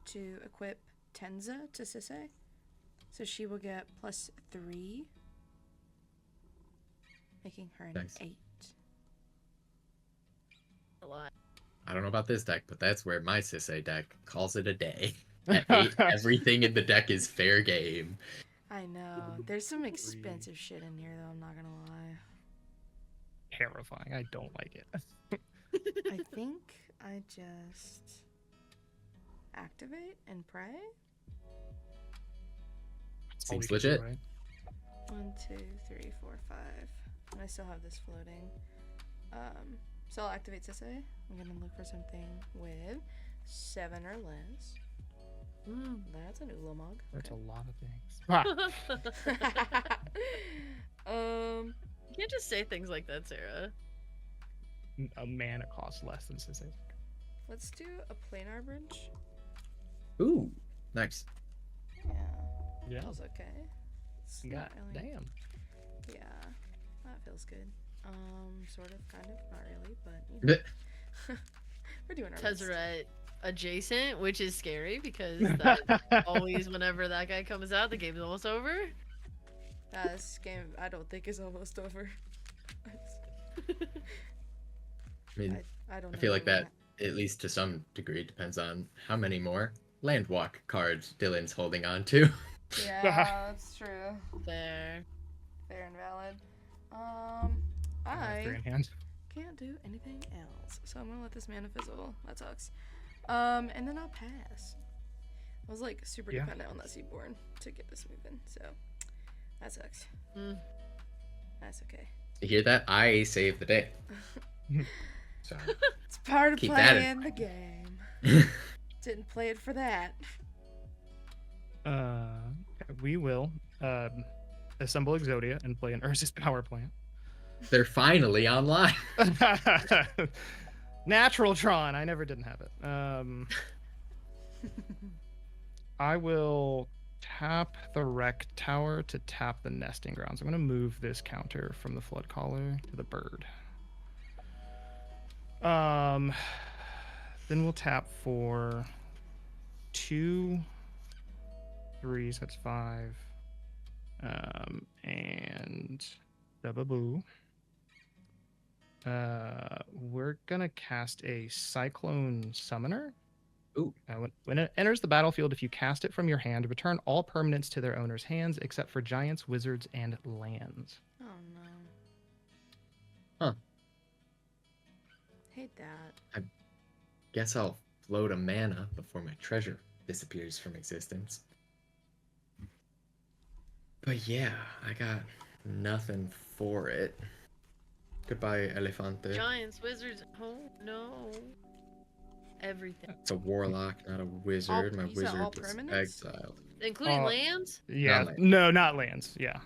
to equip Tenza to Sisei, so she will get +3, making her an Nice. 8. A lot. I don't know about this deck, but that's where my Sisei deck calls it a day. At 8, everything in the deck is fair game. I know. There's some expensive shit in here, though. I'm not gonna lie. Terrifying. I don't like it. I think I just activate and pray. All we Seems can do, legit. right? 1, 2, 3, 4, 5. And I still have this floating. So I'll activate Sisei. I'm gonna look for something with 7 or less. That's a new little mug. That's a lot of things. Um, You can't just say things like that, Sarah. A mana costs less than Sisei. let's do a planar bridge. Ooh, nice. Yeah, Yeah. feels okay. It's Yeah. not really. Damn. Yeah, that feels good. Sort of, kind of, not really, but you know. But We're doing our best. Tezzeret adjacent, which is scary because that always whenever that guy comes out, the game's almost over. This game, I don't think is almost over. I mean, I don't know. I feel like where that, at least to some degree, depends on how many more Landwalk cards Dylan's holding on to. we're at. Yeah, that's true. There. Fair and valid. I have 3 I in hand. can't do anything else, so I'm gonna let this mana fizzle. That sucks. And then I'll pass. I was like super Yeah. dependent on that Seaborn to get this moving, so that sucks. Mm. That's okay. You hear that? I saved the day. So It's part of Keep that in playing the game. mind. Didn't play it for that. We will assemble Exodia and play an Ursus power plant. They're finally online. Natural Tron. I never didn't have it. I will tap the wreck tower to tap the nesting grounds. I'm going to move this counter from the flood caller to the bird. Then we'll tap for 2 3s. That's 5. And boo. We're gonna cast a Cyclone Summoner. Ooh. When it enters the battlefield, if you cast it from your hand, return all permanents to their owner's hands except for giants, wizards, and lands. Oh no. Huh. Hate that. Guess I'll float a mana before my treasure disappears from existence. But yeah, I got nothing for it. Goodbye, Elefante. Giants, wizards. Oh no. Everything, It's a warlock, not a wizard. My you said all wizard is permanents? exiled. including lands. Yeah, Not lands. no, not lands. Yeah.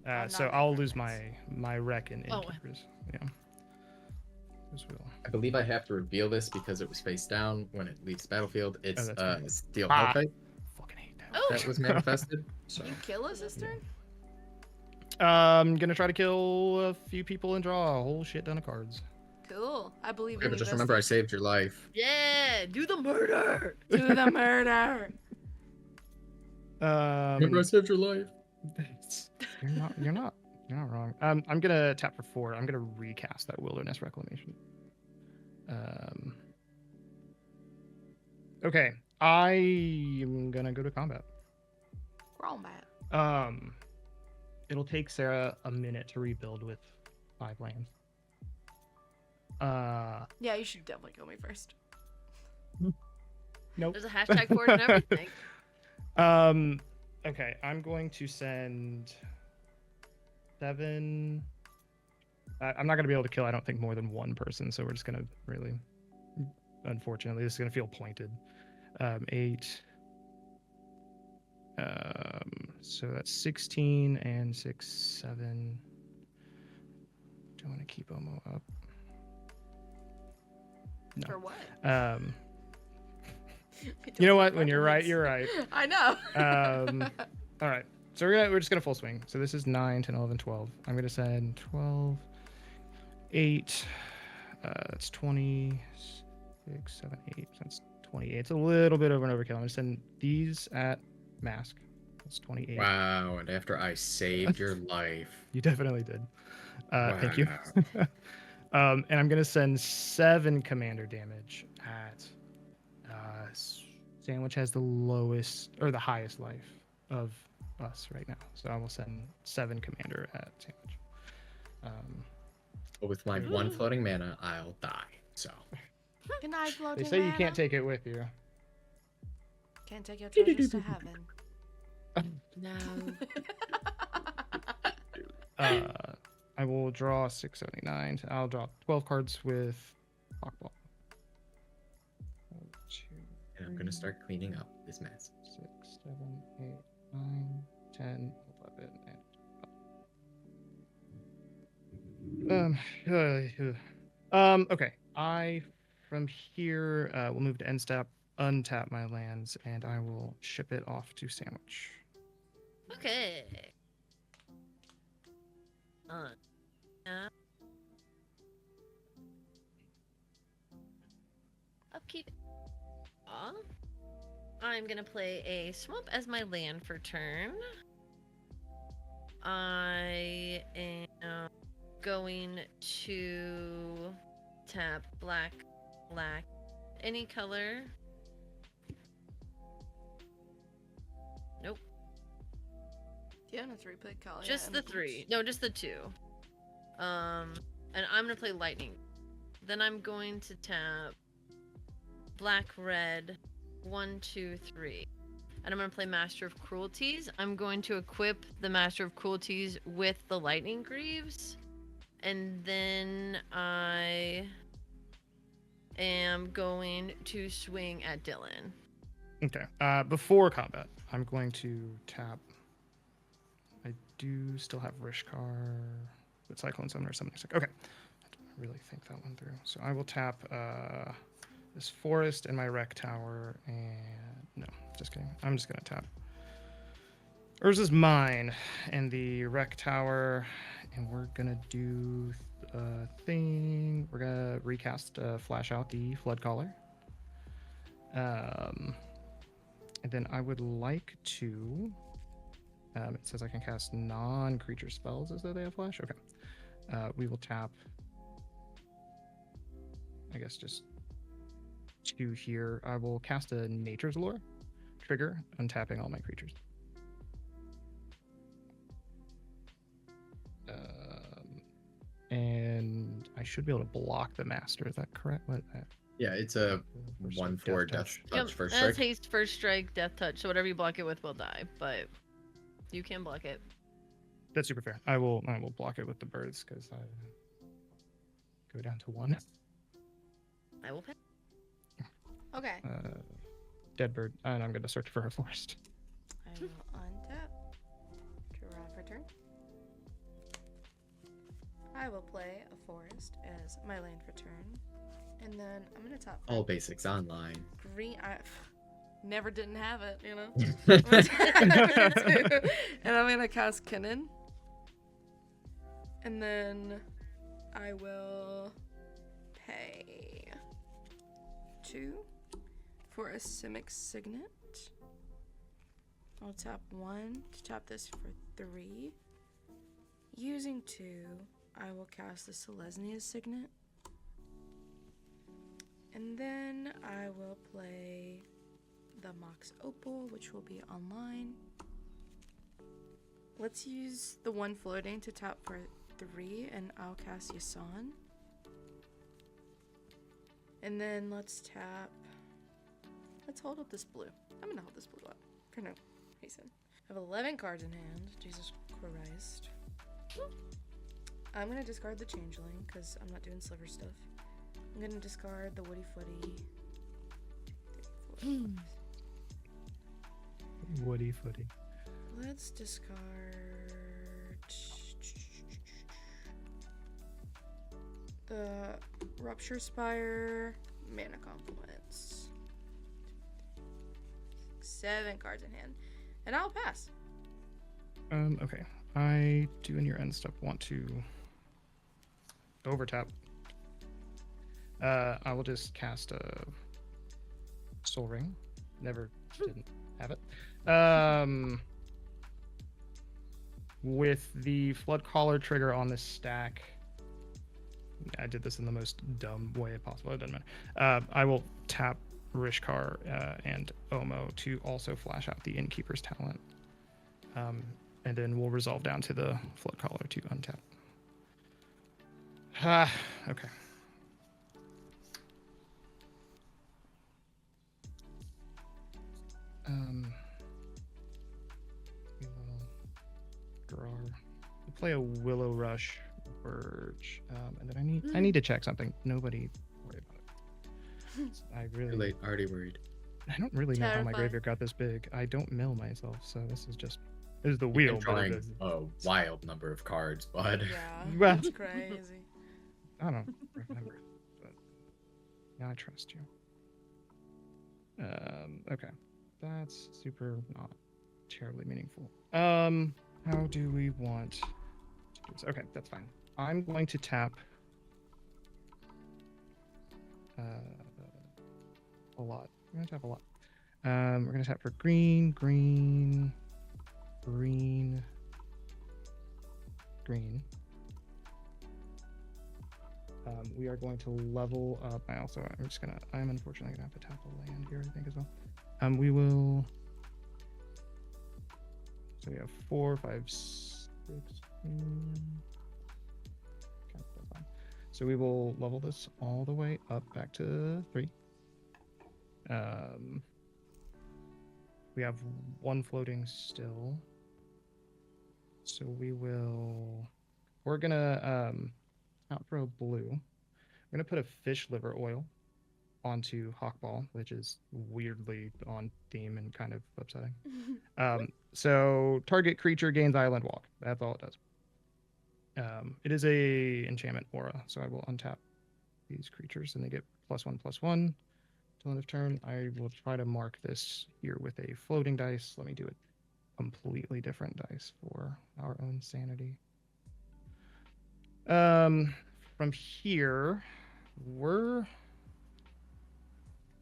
not So land I'll lose permanents. my wreck and Oh. innkeepers. Yeah. This will. I believe I have to reveal this because it was face down when it leaves the battlefield. It's that's fine. Steel Ah. Hellkite Fucking hate that. Oh, that was manifested. So You kill us this turn? I'm gonna try to kill a few people and draw a whole shit ton of cards. Cool. I believe okay, in but just you, remember I Bestie. saved your life. yeah, do the murder. Do the murder. Remember I saved your life. You're not wrong. I'm gonna tap for 4. I'm gonna recast that Wilderness Reclamation. Okay, I am gonna go to combat. Grombat. It'll take Sarah a minute to rebuild with 5 lands. Yeah, you should definitely kill me first. Nope. There's a hashtag for it and everything. Okay, I'm going to send 7. I'm not going to be able to kill, I don't think, more than 1 person, so we're just going to really, unfortunately, this is going to feel pointed. 8. So that's 16 and 6, 7. Do I want to keep Omo up? No. For what? You know what? When you're right, you're right. I know. All right. So we're just gonna full swing. So this is 9, 10, 11, 12. I'm gonna send 12, 8. That's 20, 6, 7, 8. That's 28. It's a little bit over and overkill. I'm gonna send these at mask. That's 28. Wow, and after I saved your life. You definitely did. Thank you. Wow. And I'm gonna send 7 commander damage at. Sandwich has the lowest or the highest life of us right now, so I will send 7 commander at Sandwich. But with my 1 floating mana, I'll die. So Can I float They in say you mana? can't take it with you. Can't take your treasures to heaven. No. I will draw 679. I'll draw 12 cards with Lockball. 1, 2, and I'm gonna start cleaning up this mess. 6, 7, 8, 9, 10, 11, and okay. I from here will move to end step, untap my lands, and I will ship it off to Sandwich. Okay. Upkeep. I'm gonna play a swamp as my land for turn. I am going to tap black, any color. Nope. Yeah, and it's replay Kalia. Just the 3. No, just the 2. And I'm gonna play lightning. Then I'm going to tap black, red, 1, 2, 3. And I'm gonna play Master of Cruelties. I'm going to equip the Master of Cruelties with the Lightning Greaves. And then I am going to swing at Dylan. Okay. Before combat, I'm going to tap. I do still have Rishkar, but Cyclone Summoner, Summoning Stick. Okay. I didn't really think that one through. So I will tap this forest and my wreck tower, and no, just kidding. I'm just gonna tap. Urza's mine and the wreck tower, and we're gonna do a thing. We're gonna recast, flash out the Flood Caller. And then I would like to. It says I can cast non-creature spells as though they have flash. Okay. We will tap. I guess just 2 here. I will cast a Nature's Lore. Trigger, untapping all my creatures. And I should be able to block the master. Is that correct? What? Yeah, it's a 1/4 death touch first That's strike. haste, first strike, death touch. So whatever you block it with will die, but you can block it. That's super fair. I will block it with the birds because I go down to 1. I will pay. Okay. Dead bird, and I'm going to search for a forest. I will untap. Draw for turn. I will play a forest as my land for turn. And then I'm going to tap All basics online. green. I never didn't have it, you know? Yeah, And I'm going to cast Kinnan. And then I will pay 2 for a Simic Signet. I'll tap 1 to tap this for 3. Using 2, I will cast the Selesnya Signet. And then I will play the Mox Opal, which will be online. Let's use the 1 floating to tap for 3, and I'll cast Yasan. And then let's tap. Let's hold up this blue. I'm gonna hold this blue up for no reason. I have 11 cards in hand. Jesus Christ. I'm gonna discard the Changeling because I'm not doing sliver stuff. I'm gonna discard the Woody Footy. 2, 3, 4, 5. Woody footy. Let's discard the Rupture Spire, Mana Compliments. 7 cards in hand, and I'll pass. Okay. I do in your end step want to overtap. I will just cast a Soul Ring. Never didn't have it. With the Flood Caller trigger on this stack, I did this in the most dumb way possible. It doesn't matter. I will tap Rishkar and Omo to also flash out the Innkeeper's Talent. And then we'll resolve down to the Flood Caller to untap. Okay. We will draw. We'll play a Willow Rush Birch, and then I need to check something. Nobody worry about it. I too really late. Already worried. I don't really know how my Terrifying. graveyard got this big. I don't mill myself, so this is the You've wheel. been But drawing it is, a wild number of cards, bud. Yeah, Well- that's crazy. I don't remember, but now I trust you. Okay, that's super not terribly meaningful. How do we want to do this? Okay, that's fine. I'm going to tap a lot. I'm gonna tap a lot. We're gonna tap for green, green, green, green. We are going to level up. I'm unfortunately gonna have to tap a land here, I think, as well. We will. So we have 4, 5, 6. Okay, that's fine. So we will level this all the way up back to 3. We have 1 floating still. So we're gonna out for a blue. I'm gonna put a fish liver oil onto Hawkball, which is weirdly on theme and kind of upsetting. So target creature gains Island Walk. That's all it does. It is a enchantment aura, so I will untap these creatures and they get +1/+1 till end of turn. I will try to mark this here with a floating dice. Let me do a completely different dice for our own sanity. From here, we're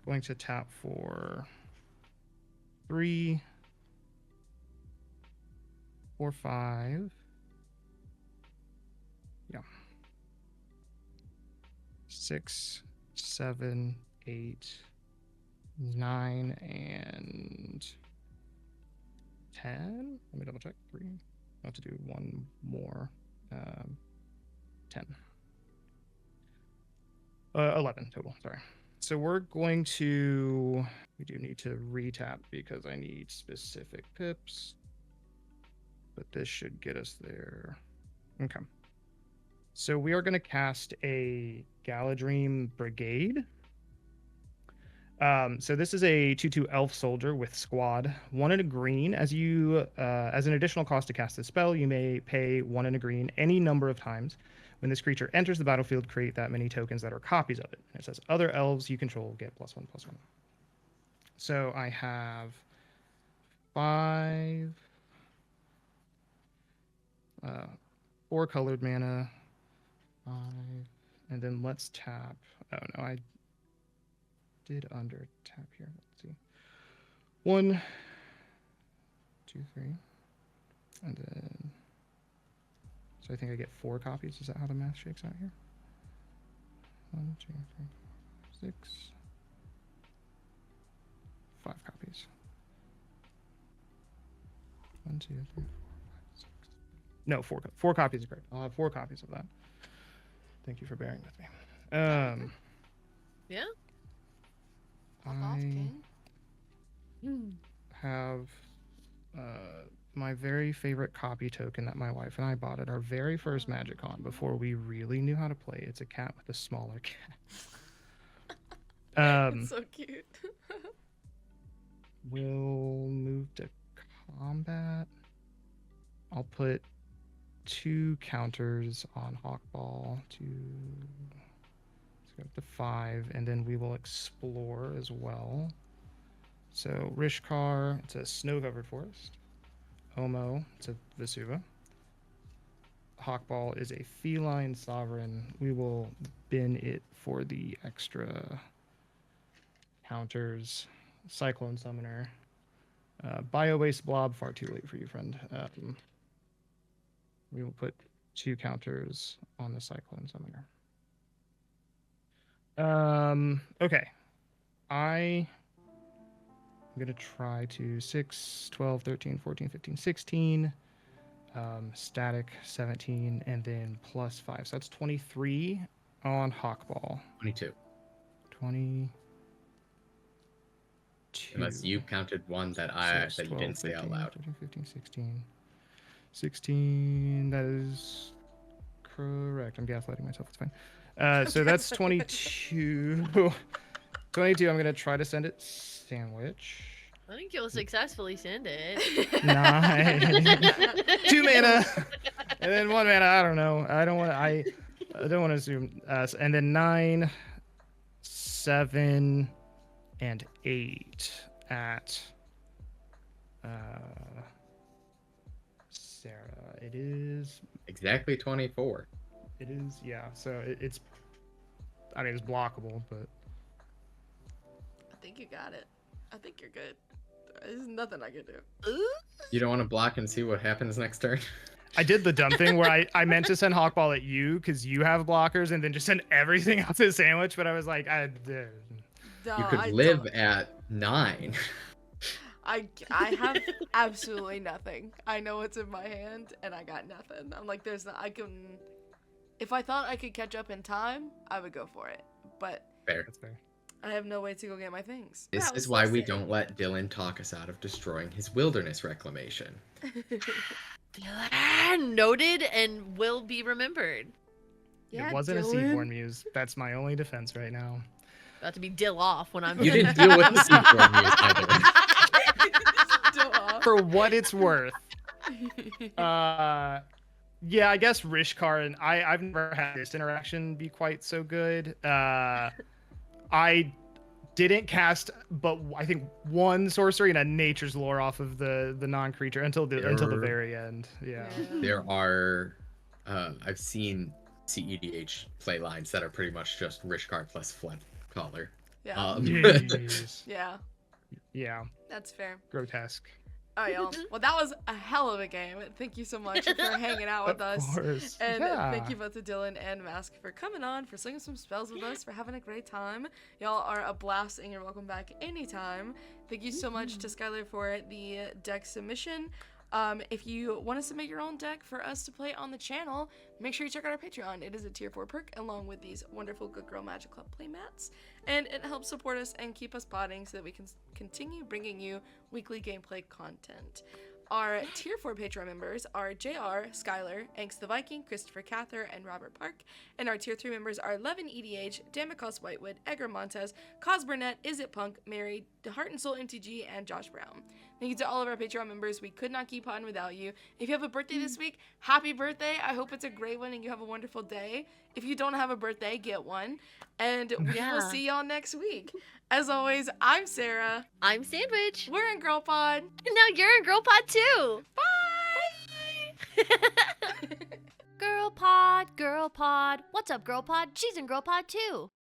going to tap for 3, 4, 5. Yeah. 6, 7, 8, 9, and 10. Let me double check. 3. I have to do one more. 10. 11 total. Sorry. So we're going to. We do need to retap because I need specific pips. But this should get us there. Okay. So we are going to cast a Galadrim Brigade. So this is a 2/2 elf soldier with squad. 1 and a green. As an additional cost to cast this spell, you may pay 1 and a green any number of times. When this creature enters the battlefield, create that many tokens that are copies of it. And it says other elves you control get +1/+1. So I have 5, 4 colored mana, 5, and then let's tap. Oh no, I did under tap here. Let's see. 1, 2, 3, and then. So I think I get 4 copies. Is that how the math shakes out here? 1, 2, 3, 4, 6, 5 copies. 1, 2, 3, 4, 5, 6. No, 4 copies is great. I'll have 4 copies of that. Thank you for bearing with me. Yeah. I have my very favorite copy token that my wife and I bought at our very first MagicCon before we really knew how to play. It's a cat with a smaller cat. It's so cute. We'll move to combat. I'll put 2 counters on Hawkball to let's go up to 5, and then we will explore as well. So Rishkar, it's a snow-covered forest. Homo, it's a Vesuva. Hawkball is a feline sovereign. We will bin it for the extra counters. Cyclone Summoner. Bio-based Blob, far too late for you, friend. We will put 2 counters on the Cyclone Summoner. Okay. I'm going to try to 6, 12, 13, 14, 15, 16. Static 17, and then +5. So that's 23 on Hawkball. 22. 22. Unless you counted one that So you didn't say out loud. 13, 15, 16. 16, that is correct. I'm gaslighting myself, it's fine. So that's 22. 22, I'm going to try to send it sandwich. I think you'll successfully send it. 9. 2 mana. And then 1 mana, I don't know. I don't want to assume. And then 9, 7, and 8 at Sarah. It is Exactly 24. It is, yeah. So it's blockable, but I think you got it. I think you're good. There's nothing I can do. Ooh. You don't want to block and see what happens next turn? I did the dumb thing where I meant to send Hawkball at you because you have blockers, and then just send everything out to Sandwich, but I was like, You could live at 9. I have absolutely nothing. I know what's in my hand, and I got nothing. I'm like, if I thought I could catch up in time, I would go for it. But Fair. That's fair. I have no way to go get my things. This Wow, is so why we sick. don't let Dylan talk us out of destroying his wilderness reclamation. Dylan, noted and will be remembered. Yeah, It wasn't Dylan. a Seaborn Muse. That's my only defense right now. About to be Dill off when I'm You didn't deal with the Seaborn Muse either. Duh. For what it's worth. Yeah, I guess Rishkar and I've never had this interaction be quite so good. I didn't cast, but I think 1 sorcery and a Nature's Lore off of the non-creature until the very end. Yeah. There are, I've seen CEDH play lines that are pretty much just Rishkar plus Flint Caller. Yeah. Jeez. Yeah. Yeah, That's fair. grotesque. All right, y'all. Well, that was a hell of a game. Thank you so much for hanging out with Of us. course. And Yeah. thank you both to Dylan and Mask for coming on, for slinging some spells with us, for having a great time. Y'all are a blast, and you're welcome back anytime. Thank you so much to Skylar for the deck submission. If you want to submit your own deck for us to play on the channel, make sure you check out our Patreon. It is a tier 4 perk along with these wonderful Good Girl Magic Club playmats, and it helps support us and keep us podding so that we can continue bringing you weekly gameplay content. Our tier 4 Patreon members are JR, Skylar, Angst the Viking, Christopher Cather, and Robert Park. And our tier 3 members are Levin EDH, Damicos Whitewood, Edgar Montez, Cos Burnett, Is It Punk, Mary, Heart and Soul MTG, and Josh Brown. Thank you to all of our Patreon members. We could not keep on without you. If you have a birthday this week, happy birthday. I hope it's a great one and you have a wonderful day. If you don't have a birthday, get one. And we will Yeah. see y'all next week. As always, I'm Sarah. I'm Sandwich. We're in GirlPod. And now you're in GirlPod too. Bye! Girl Pod, Girl Pod. What's up, Girl Pod? She's in Girl Pod too.